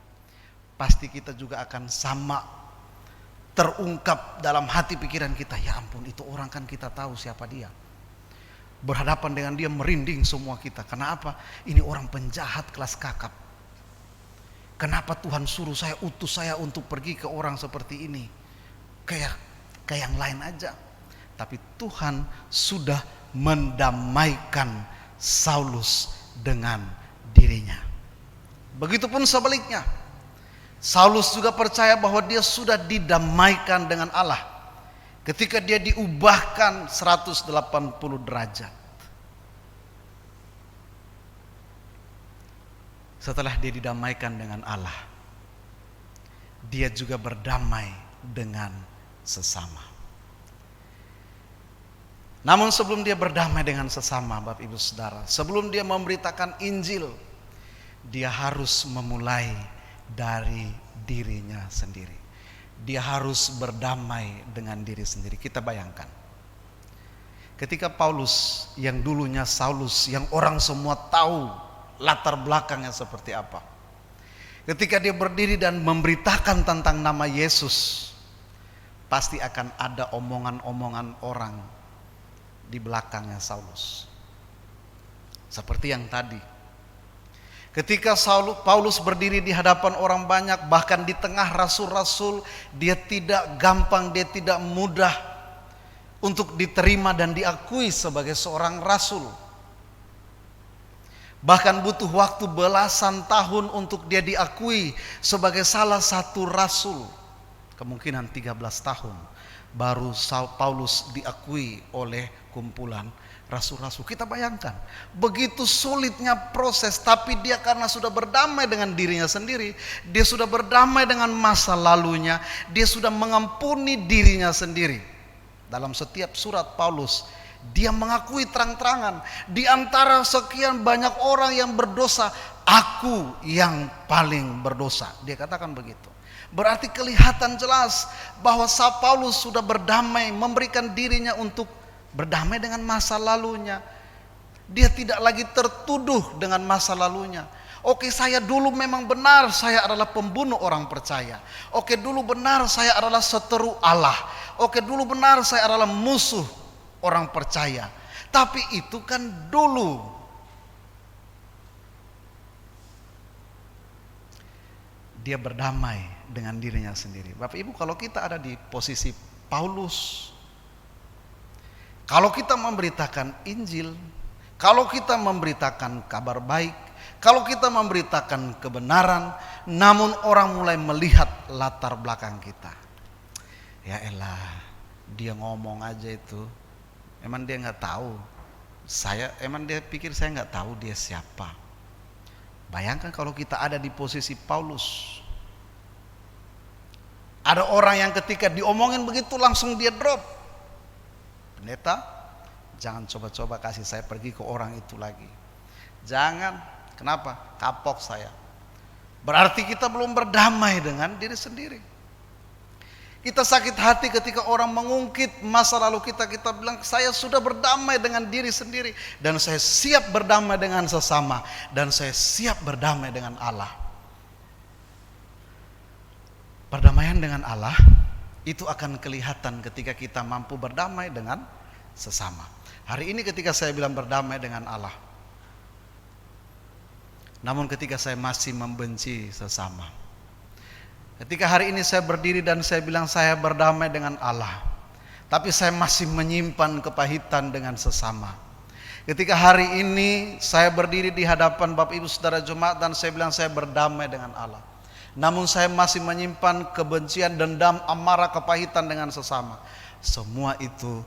Pasti kita juga akan sama terungkap dalam hati pikiran kita, ya ampun, itu orang kan kita tahu siapa dia. Berhadapan dengan dia merinding semua kita. Kenapa? Ini orang penjahat kelas kakap. Kenapa Tuhan suruh saya, utus saya untuk pergi ke orang seperti ini? Kayak yang lain aja. Tapi Tuhan sudah mendamaikan Saulus dengan dirinya. Begitupun sebaliknya. Saulus juga percaya bahwa dia sudah didamaikan dengan Allah ketika dia diubahkan 180 derajat. Setelah dia didamaikan dengan Allah, dia juga berdamai dengan sesama. Namun sebelum dia berdamai dengan sesama, Bapak Ibu Saudara, sebelum dia memberitakan Injil, dia harus memulai dari dirinya sendiri. Dia harus berdamai dengan diri sendiri. Kita bayangkan, ketika Paulus yang dulunya Saulus, yang orang semua tahu latar belakangnya seperti apa, ketika dia berdiri dan memberitakan tentang nama Yesus, pasti akan ada omongan-omongan orang di belakangnya Saulus. Seperti yang tadi, ketika Paulus berdiri di hadapan orang banyak, bahkan di tengah rasul-rasul, dia tidak gampang, dia tidak mudah untuk diterima dan diakui sebagai seorang rasul. Bahkan butuh waktu belasan tahun untuk dia diakui sebagai salah satu rasul. Kemungkinan 13 tahun baru Paulus diakui oleh kumpulan rasul-rasul. Kita bayangkan begitu sulitnya proses, tapi dia karena sudah berdamai dengan dirinya sendiri, dia sudah berdamai dengan masa lalunya, dia sudah mengampuni dirinya sendiri. Dalam setiap surat Paulus, dia mengakui terang-terangan, di antara sekian banyak orang yang berdosa, aku yang paling berdosa. Dia katakan begitu. Berarti kelihatan jelas bahwa Paulus sudah berdamai, memberikan dirinya untuk berdamai dengan masa lalunya. Dia tidak lagi tertuduh dengan masa lalunya. Oke, saya dulu memang benar saya adalah pembunuh orang percaya. Oke, dulu benar saya adalah seteru Allah. Oke, dulu benar saya adalah musuh orang percaya. Tapi itu kan dulu. Dia berdamai dengan dirinya sendiri. Bapak Ibu, kalau kita ada di posisi Paulus, kalau kita memberitakan Injil, kalau kita memberitakan kabar baik, kalau kita memberitakan kebenaran, namun orang mulai melihat latar belakang kita. Ya elah, dia ngomong aja itu, emang dia nggak tahu emang dia pikir saya nggak tahu dia siapa. Bayangkan kalau kita ada di posisi Paulus. Ada orang yang ketika diomongin begitu langsung dia drop. Pendeta, jangan coba-coba kasih saya pergi ke orang itu lagi. Jangan, kenapa? Kapok saya. Berarti kita belum berdamai dengan diri sendiri. Kita sakit hati ketika orang mengungkit masa lalu kita bilang saya sudah berdamai dengan diri sendiri dan saya siap berdamai dengan sesama dan saya siap berdamai dengan Allah. Perdamaian dengan Allah itu akan kelihatan ketika kita mampu berdamai dengan sesama. Hari ini ketika saya bilang berdamai dengan Allah, namun ketika saya masih membenci sesama. Ketika hari ini saya berdiri dan saya bilang saya berdamai dengan Allah, tapi saya masih menyimpan kepahitan dengan sesama. Ketika hari ini saya berdiri di hadapan Bapak Ibu Saudara Jemaat dan saya bilang saya berdamai dengan Allah, namun saya masih menyimpan kebencian, dendam, amarah, kepahitan dengan sesama. Semua itu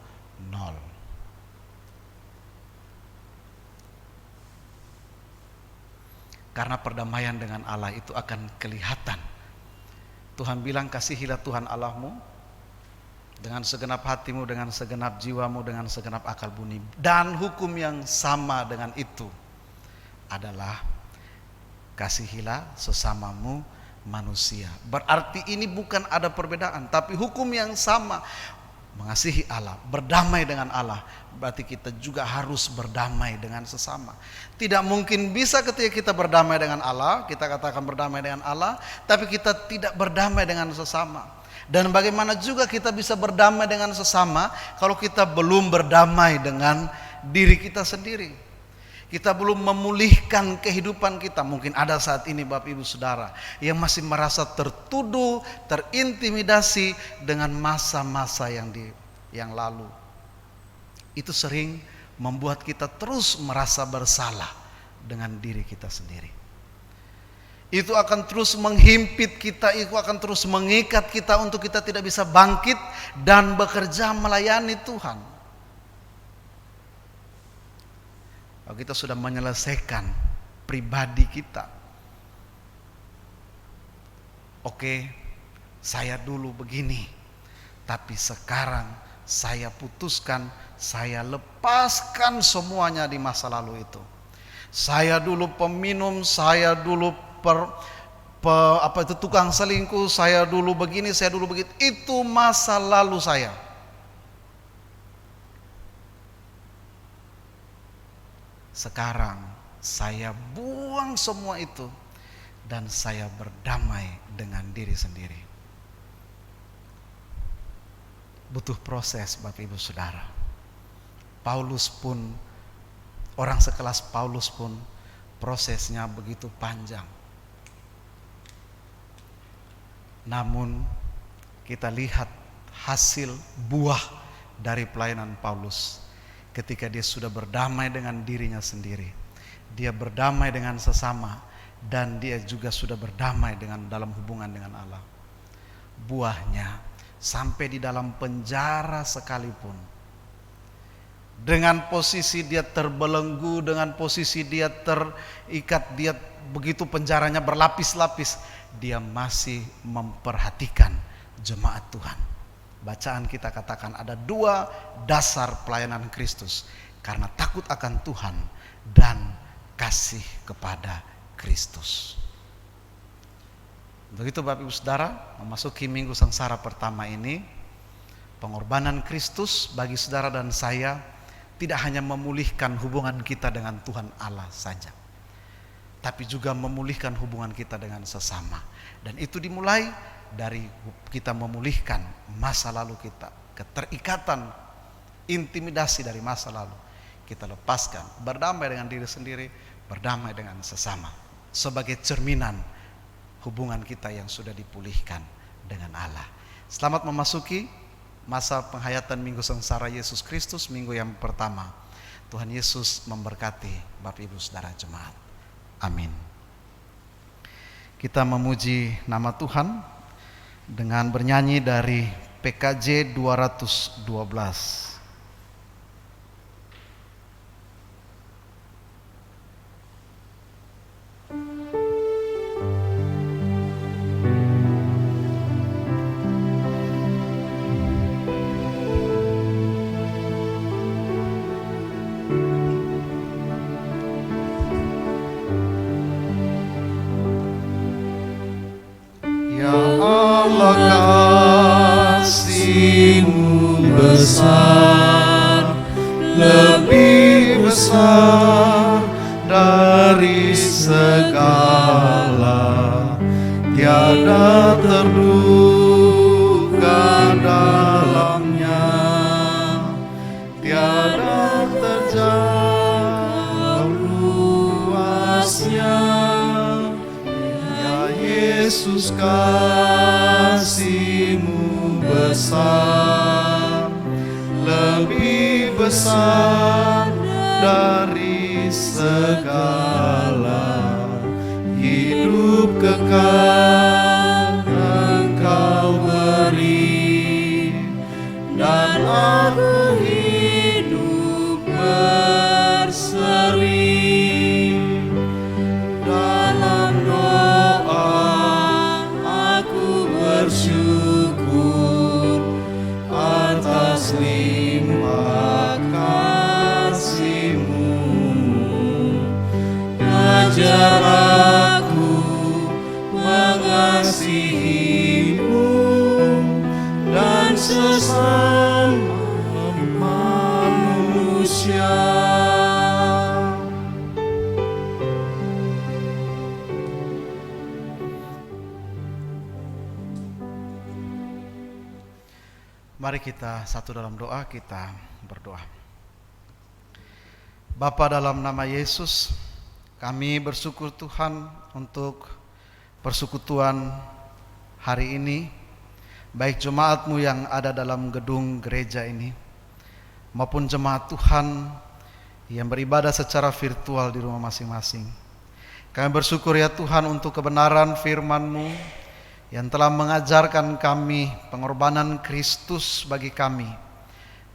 nol. Karena perdamaian dengan Allah itu akan kelihatan. Tuhan bilang kasihilah Tuhan Allahmu dengan segenap hatimu, dengan segenap jiwamu, dengan segenap akal budi. Dan hukum yang sama dengan itu adalah kasihilah sesamamu manusia. Berarti ini bukan ada perbedaan, tapi hukum yang sama. Mengasihi Allah, berdamai dengan Allah, berarti kita juga harus berdamai dengan sesama. Tidak mungkin bisa ketika kita berdamai dengan Allah, kita katakan berdamai dengan Allah, tapi kita tidak berdamai dengan sesama. Dan bagaimana juga kita bisa berdamai dengan sesama kalau kita belum berdamai dengan diri kita sendiri. Kita belum memulihkan kehidupan kita. Mungkin ada saat ini Bapak Ibu Saudara yang masih merasa tertuduh, terintimidasi dengan masa-masa yang lalu. Itu sering membuat kita terus merasa bersalah dengan diri kita sendiri. Itu akan terus menghimpit kita, itu akan terus mengikat kita untuk kita tidak bisa bangkit dan bekerja melayani Tuhan. Kalau kita sudah menyelesaikan pribadi kita, oke, saya dulu begini, tapi sekarang saya putuskan, saya lepaskan semuanya di masa lalu itu. Saya dulu peminum, saya dulu tukang selingkuh, saya dulu begini, saya dulu begitu. Itu masa lalu saya. Sekarang saya buang semua itu dan saya berdamai dengan diri sendiri. Butuh proses Bapak Ibu Saudara. Paulus pun, orang sekelas Paulus pun prosesnya begitu panjang. Namun kita lihat hasil buah dari pelayanan Paulus. Ketika dia sudah berdamai dengan dirinya sendiri, dia berdamai dengan sesama, dan dia juga sudah berdamai dengan dalam hubungan dengan Allah. Buahnya sampai di dalam penjara sekalipun, dengan posisi dia terbelenggu, dengan posisi dia terikat, dia begitu penjaranya berlapis-lapis, dia masih memperhatikan jemaat Tuhan. Bacaan kita katakan ada 2 dasar pelayanan Kristus, karena takut akan Tuhan dan kasih kepada Kristus. Untuk itu Bapak Ibu Saudara, memasuki minggu sengsara pertama ini, pengorbanan Kristus bagi saudara dan saya tidak hanya memulihkan hubungan kita dengan Tuhan Allah saja, tapi juga memulihkan hubungan kita dengan sesama. Dan itu dimulai dari kita memulihkan masa lalu kita, keterikatan, intimidasi dari masa lalu. Kita lepaskan, berdamai dengan diri sendiri, berdamai dengan sesama, sebagai cerminan hubungan kita yang sudah dipulihkan dengan Allah. Selamat memasuki masa penghayatan Minggu Sengsara Yesus Kristus, minggu yang pertama. Tuhan Yesus memberkati Bapak Ibu Saudara jemaat. Amin. Kita memuji nama Tuhan dengan bernyanyi dari PKJ 212. Kasih-Mu besar, lebih besar dari segala, tiada terduga dalamnya, tiada terjangkau luasnya. Ya Yesus, kasih-Mu besar, lebih besar dari segala, hidup kekal Engkau beri, dan aku hidup berseri. Dalam doa aku bersyukur atas limpah kasih-Mu. Ajar aku mengasihi-Mu dan sesama manusia. Mari kita satu dalam doa, kita berdoa. Bapa, dalam nama Yesus, kami bersyukur Tuhan untuk persekutuan hari ini, baik jemaat-Mu yang ada dalam gedung gereja ini, maupun jemaat Tuhan yang beribadah secara virtual di rumah masing-masing. Kami bersyukur ya Tuhan untuk kebenaran firman-Mu yang telah mengajarkan kami pengorbanan Kristus bagi kami,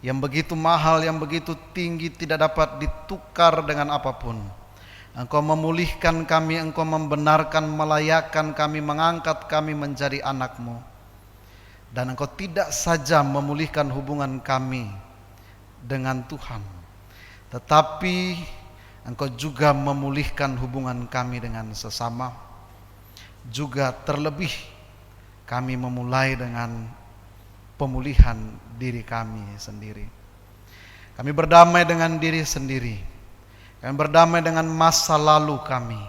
yang begitu mahal, yang begitu tinggi, tidak dapat ditukar dengan apapun. Engkau memulihkan kami, Engkau membenarkan, melayakkan kami, mengangkat kami menjadi anak-Mu. Dan Engkau tidak saja memulihkan hubungan kami dengan Tuhan, tetapi Engkau juga memulihkan hubungan kami dengan sesama. Juga terlebih kami memulai dengan pemulihan diri kami sendiri. Kami berdamai dengan diri sendiri. Kami berdamai dengan masa lalu kami.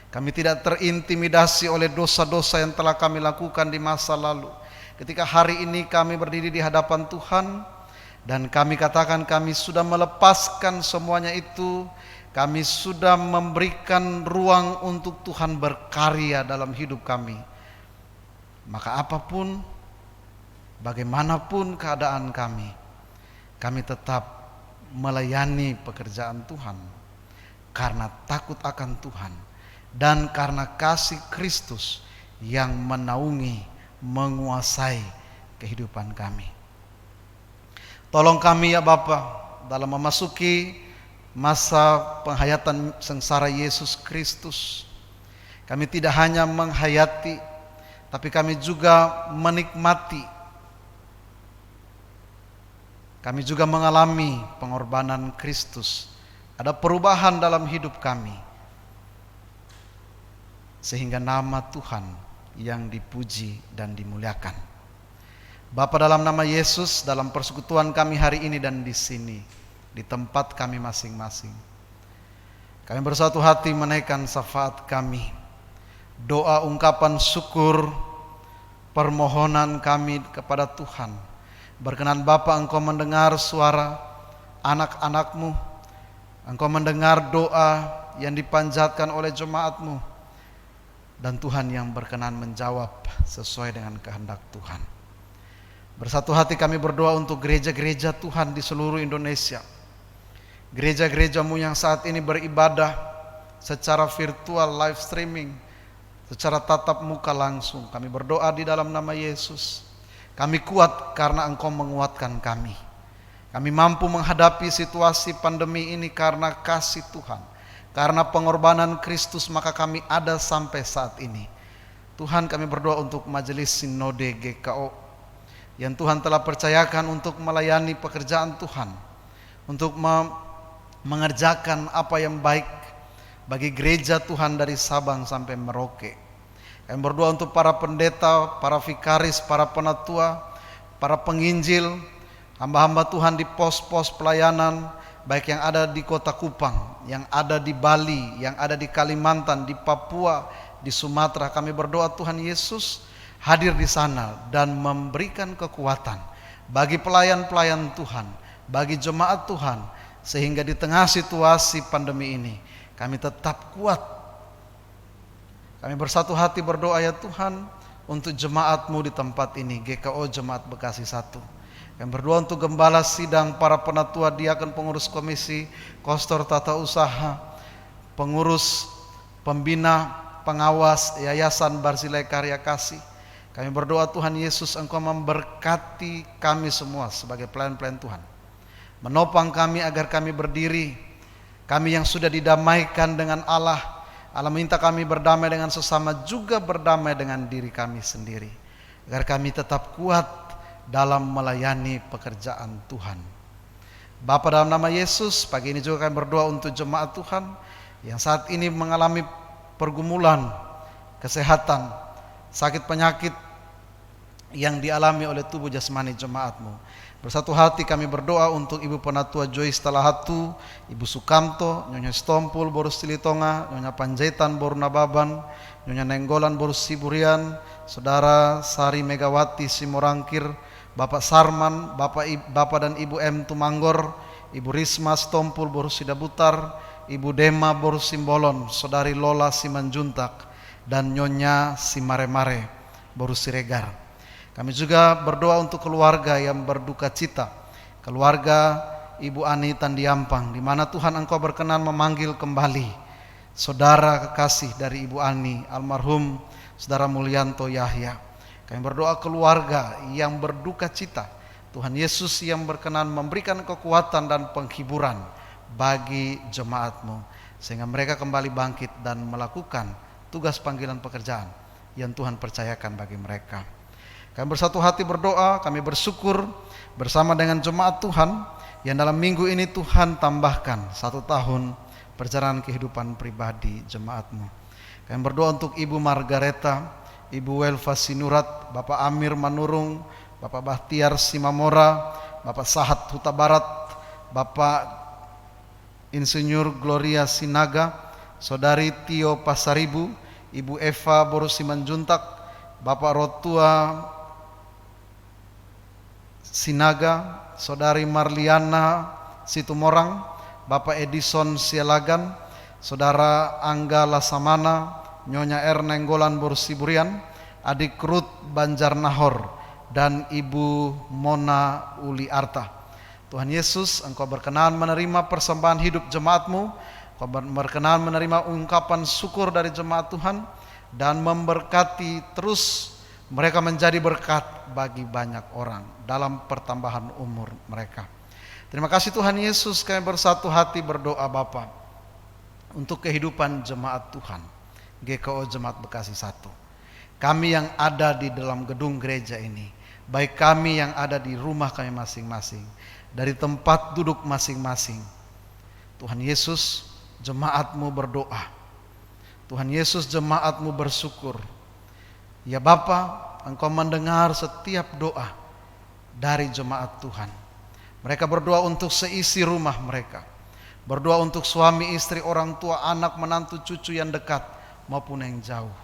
Kami tidak terintimidasi oleh dosa-dosa yang telah kami lakukan di masa lalu. Ketika hari ini kami berdiri di hadapan Tuhan dan kami katakan kami sudah melepaskan semuanya itu, kami sudah memberikan ruang untuk Tuhan berkarya dalam hidup kami. Maka apapun, bagaimanapun keadaan kami tetap melayani pekerjaan Tuhan karena takut akan Tuhan dan karena kasih Kristus yang menaungi, menguasai kehidupan kami. Tolong kami ya Bapa, dalam memasuki masa penghayatan sengsara Yesus Kristus, kami tidak hanya menghayati, tapi kami juga menikmati. Kami juga mengalami pengorbanan Kristus. Ada perubahan dalam hidup kami, sehingga nama Tuhan yang dipuji dan dimuliakan. Bapa, dalam nama Yesus, dalam persekutuan kami hari ini dan di sini, di tempat kami masing-masing, kami bersatu hati menaikkan syafaat kami, doa ungkapan syukur, permohonan kami kepada Tuhan. Berkenan Bapa, Engkau mendengar suara anak-anak-Mu, Engkau mendengar doa yang dipanjatkan oleh jemaat-Mu, dan Tuhan yang berkenan menjawab sesuai dengan kehendak Tuhan. Bersatu hati kami berdoa untuk gereja-gereja Tuhan di seluruh Indonesia, gereja-gereja-Mu yang saat ini beribadah secara virtual, live streaming, secara tatap muka langsung. Kami berdoa di dalam nama Yesus, kami kuat karena Engkau menguatkan kami. Kami mampu menghadapi situasi pandemi ini karena kasih Tuhan, karena pengorbanan Kristus, maka kami ada sampai saat ini. Tuhan, kami berdoa untuk majelis sinode GKO yang Tuhan telah percayakan untuk melayani pekerjaan Tuhan, untuk mengerjakan apa yang baik bagi gereja Tuhan dari Sabang sampai Merauke. Kami berdoa untuk para pendeta, para vikaris, para penatua, para penginjil, hamba-hamba Tuhan di pos-pos pelayanan, baik yang ada di Kota Kupang, yang ada di Bali, yang ada di Kalimantan, di Papua, di Sumatera. Kami berdoa Tuhan Yesus hadir di sana dan memberikan kekuatan bagi pelayan-pelayan Tuhan, bagi jemaat Tuhan, sehingga di tengah situasi pandemi ini kami tetap kuat. Kami bersatu hati berdoa ya Tuhan untuk jemaat-Mu di tempat ini, GKO Jemaat Bekasi 1. Kami berdoa untuk gembala sidang, para penatua, diakon, pengurus komisi, kostor tata usaha, pengurus, pembina, pengawas, yayasan Barzilai Karya Kasih. Kami berdoa Tuhan Yesus, Engkau memberkati kami semua sebagai pelayan-pelayan Tuhan, menopang kami agar kami berdiri, kami yang sudah didamaikan dengan Allah. Allah minta kami berdamai dengan sesama, juga berdamai dengan diri kami sendiri, agar kami tetap kuat dalam melayani pekerjaan Tuhan. Bapa, dalam nama Yesus, pagi ini juga kami berdoa untuk jemaat Tuhan yang saat ini mengalami pergumulan kesehatan, sakit penyakit yang dialami oleh tubuh jasmani jemaat-Mu. Bersatu hati kami berdoa untuk Ibu Penatua Joyce Talahatu, Ibu Sukamto, Nyonya Stompul Borus Tilitonga, Nyonya Panjaitan Borunababan, Nyonya Nenggolan Borus Siburian, Saudara Sari Megawati Simorangkir, Bapak Sarman, Bapak dan Ibu M Tumanggor, Ibu Risma Stompul Borus Sidabutar, Ibu Dema Borus Simbolon, Saudari Lola Simanjuntak, dan Nyonya Simaremare Borus Siregar. Kami juga berdoa untuk keluarga yang berduka cita, keluarga Ibu Ani Tandiampang, di mana Tuhan Engkau berkenan memanggil kembali saudara kekasih dari Ibu Ani, almarhum Saudara Mulyanto Yahya. Kami berdoa keluarga yang berduka cita, Tuhan Yesus yang berkenan memberikan kekuatan dan penghiburan bagi jemaat-Mu, sehingga mereka kembali bangkit dan melakukan tugas panggilan pekerjaan yang Tuhan percayakan bagi mereka. Kami bersatu hati berdoa, kami bersyukur bersama dengan jemaat Tuhan yang dalam minggu ini Tuhan tambahkan 1 tahun perjalanan kehidupan pribadi jemaat-Mu. Kami berdoa untuk Ibu Margareta, Ibu Welfa Sinurat, Bapak Amir Manurung, Bapak Bahtiar Simamora, Bapak Sahat Huta Barat, Bapak Insinyur Gloria Sinaga, Saudari Tio Pasaribu, Ibu Eva Borus Simanjuntak, Bapak Rotua Sinaga, Saudari Marliana Situmorang, Bapak Edison Sialagan, Saudara Angga Lasamana, Nyonya Ernenggolan Borsiburian, Adik Ruth Banjarnahor, dan Ibu Mona Uli Arta. Tuhan Yesus, Engkau berkenan menerima persembahan hidup jemaat-Mu, Engkau berkenan menerima ungkapan syukur dari jemaat Tuhan, dan memberkati terus mereka menjadi berkat bagi banyak orang dalam pertambahan umur mereka. Terima kasih Tuhan Yesus, kami bersatu hati berdoa Bapa untuk kehidupan jemaat Tuhan GKO Jemaat Bekasi 1. Kami yang ada di dalam gedung gereja ini, baik kami yang ada di rumah kami masing-masing, dari tempat duduk masing-masing. Tuhan Yesus, jemaat-Mu berdoa. Tuhan Yesus, jemaat-Mu bersyukur. Ya Bapa, Engkau mendengar setiap doa dari jemaat Tuhan. Mereka berdoa untuk seisi rumah mereka, berdoa untuk suami, istri, orang tua, anak, menantu, cucu yang dekat maupun yang jauh.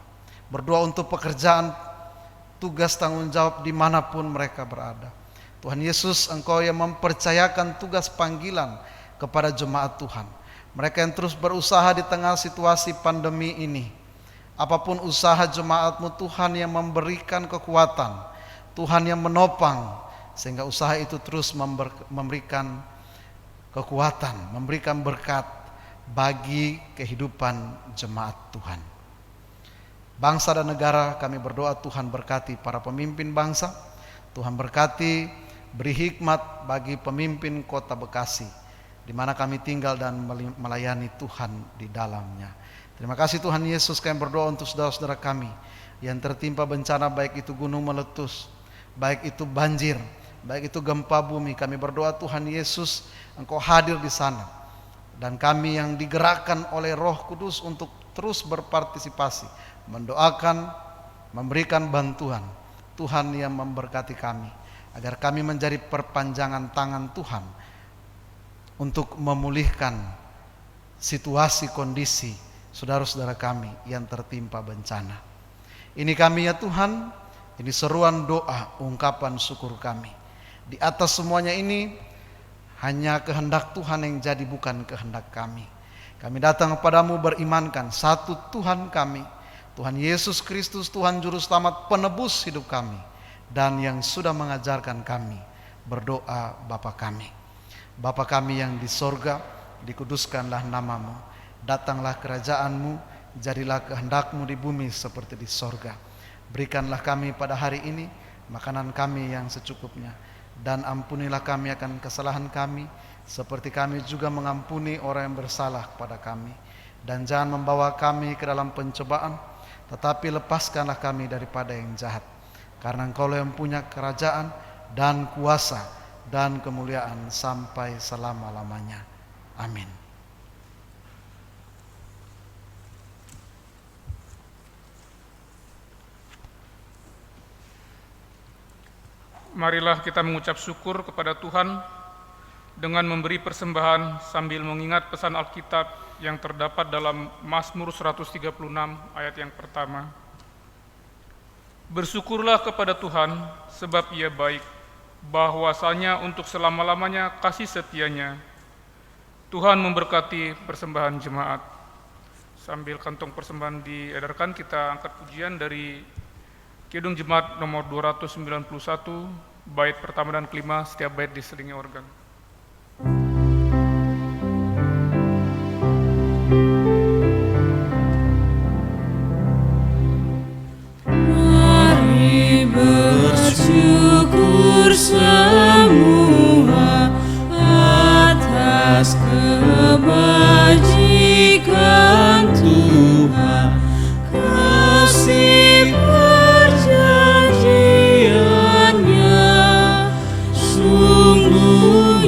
Berdoa untuk pekerjaan, tugas, tanggung jawab dimanapun mereka berada. Tuhan Yesus, Engkau yang mempercayakan tugas panggilan kepada jemaat Tuhan. Mereka yang terus berusaha di tengah situasi pandemi ini. Apapun usaha jemaat-Mu, Tuhan yang memberikan kekuatan, Tuhan yang menopang, sehingga usaha itu terus memberikan kekuatan, memberikan berkat bagi kehidupan jemaat Tuhan. Bangsa dan negara kami berdoa Tuhan berkati para pemimpin bangsa, Tuhan berkati, beri hikmat bagi pemimpin kota Bekasi, di mana kami tinggal dan melayani Tuhan di dalamnya. Terima kasih Tuhan Yesus, kami berdoa untuk saudara-saudara kami yang tertimpa bencana, baik itu gunung meletus, baik itu banjir, baik itu gempa bumi. Kami berdoa Tuhan Yesus, Engkau hadir di sana, dan kami yang digerakkan oleh Roh Kudus untuk terus berpartisipasi, mendoakan, memberikan bantuan. Tuhan yang memberkati kami, agar kami menjadi perpanjangan tangan Tuhan untuk memulihkan situasi kondisi saudara-saudara kami yang tertimpa bencana. Ini kami ya Tuhan, ini seruan doa, ungkapan syukur kami. Di atas semuanya ini hanya kehendak Tuhan yang jadi, bukan kehendak kami. Kami datang kepadamu berimankan satu Tuhan kami, Tuhan Yesus Kristus, Tuhan Juru Selamat, penebus hidup kami, dan yang sudah mengajarkan kami berdoa Bapa kami. Bapa kami yang di sorga, dikuduskanlah namamu. Datanglah kerajaan-Mu, jadilah kehendak-Mu di bumi seperti di sorga. Berikanlah kami pada hari ini makanan kami yang secukupnya, dan ampunilah kami akan kesalahan kami, seperti kami juga mengampuni orang yang bersalah kepada kami. Dan jangan membawa kami ke dalam pencobaan, tetapi lepaskanlah kami daripada yang jahat. Karena Engkau yang punya kerajaan dan kuasa dan kemuliaan sampai selama-lamanya. Amin. Marilah kita mengucap syukur kepada Tuhan dengan memberi persembahan sambil mengingat pesan Alkitab yang terdapat dalam Mazmur 136 ayat yang pertama. Bersyukurlah kepada Tuhan sebab Ia baik, bahwasanya untuk selama-lamanya kasih setianya. Tuhan memberkati persembahan jemaat. Sambil kantong persembahan diedarkan, kita angkat pujian dari Kidung Jemaat nomor 291, bait pertama dan kelima, setiap bait diselingi organ. Mari bersyukur semua atas kebajikan Tuhan, kasih perjanjiannya sungguh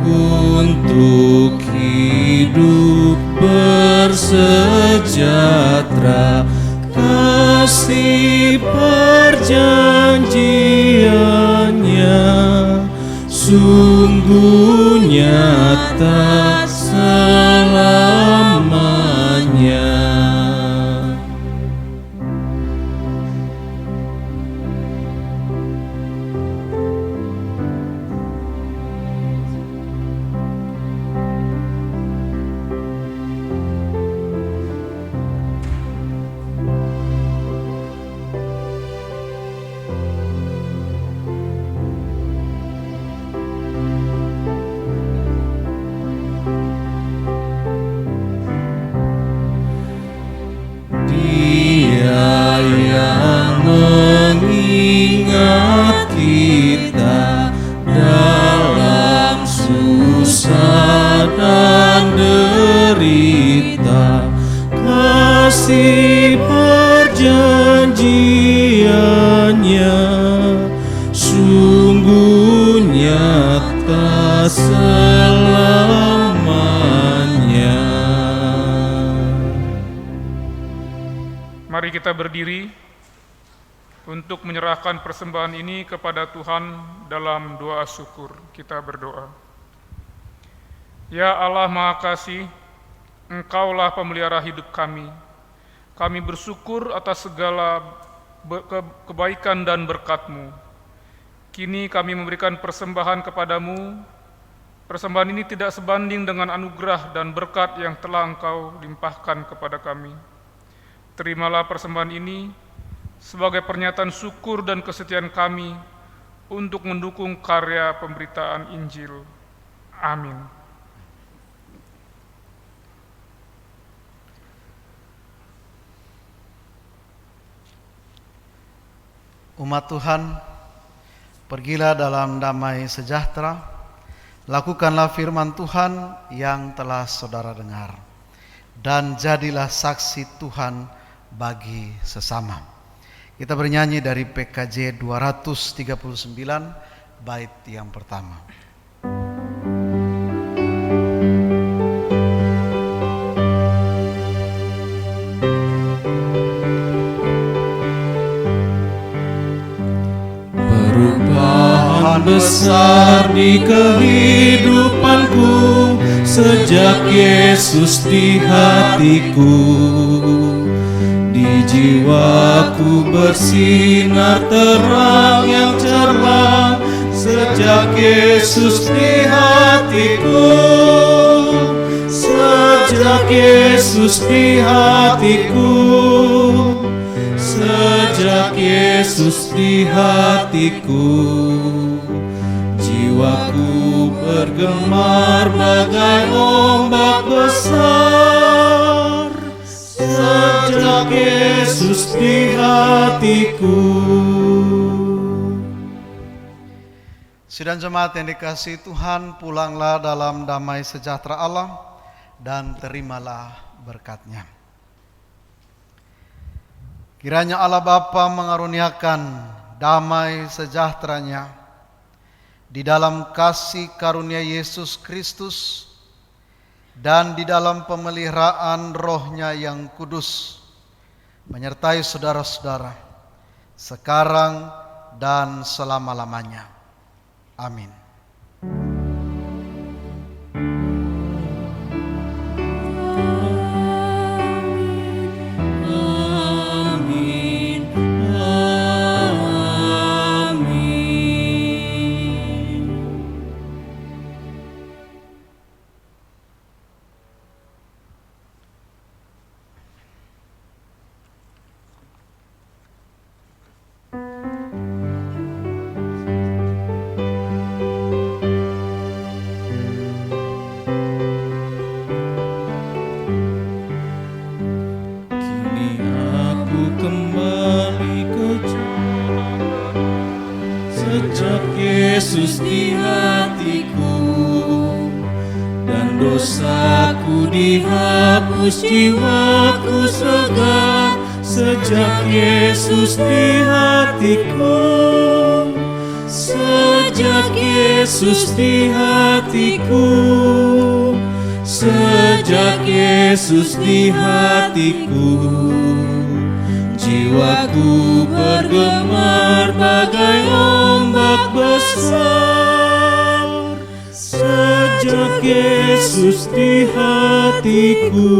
untuk hidup bersejahtera. Kasih perjanjiannya sungguh nyata selamanya. Dia yang mengingat kita dalam susah dan derita. Kasih perjanjiannya sungguh nyata selamanya. Mari kita berdiri untuk menyerahkan persembahan ini kepada Tuhan dalam doa syukur. Kita berdoa. Ya Allah Maha Kasih, Engkaulah pemelihara hidup kami. Kami bersyukur atas segala kebaikan dan berkat-Mu. Kini kami memberikan persembahan kepadamu. Persembahan ini tidak sebanding dengan anugerah dan berkat yang telah Engkau limpahkan kepada kami. Terimalah persembahan ini sebagai pernyataan syukur dan kesetiaan kami untuk mendukung karya pemberitaan Injil. Amin. Umat Tuhan, pergilah dalam damai sejahtera, lakukanlah firman Tuhan yang telah saudara dengar, dan jadilah saksi Tuhan bagi sesama. Kita bernyanyi dari PKJ 239 bait yang pertama. Perubahan besar di kehidupanku sejak Yesus di hatiku. Di jiwaku bersinar terang yang cerah sejak Yesus di hatiku. Sejak Yesus di hatiku. Sejak Yesus di hatiku. Jiwaku bergemar bagai ombak besar sejak Yesus di hatiku. Sidang jemaat yang dikasihi Tuhan, pulanglah dalam damai sejahtera Allah dan terimalah berkat-Nya. Kiranya Allah Bapa mengaruniakan damai sejahtera-Nya di dalam kasih karunia Yesus Kristus dan di dalam pemeliharaan Roh-Nya yang kudus menyertai saudara-saudara sekarang dan selama-lamanya. Amin. Yesus di hatiku, dan dosaku dihapus, jiwaku segar sejak Yesus di hatiku. Sejak Sejak Yesus di hatiku, sejak Yesus di hatiku, jiwaku bergemar bagai ombak besar. Sejak Yesus di hatiku.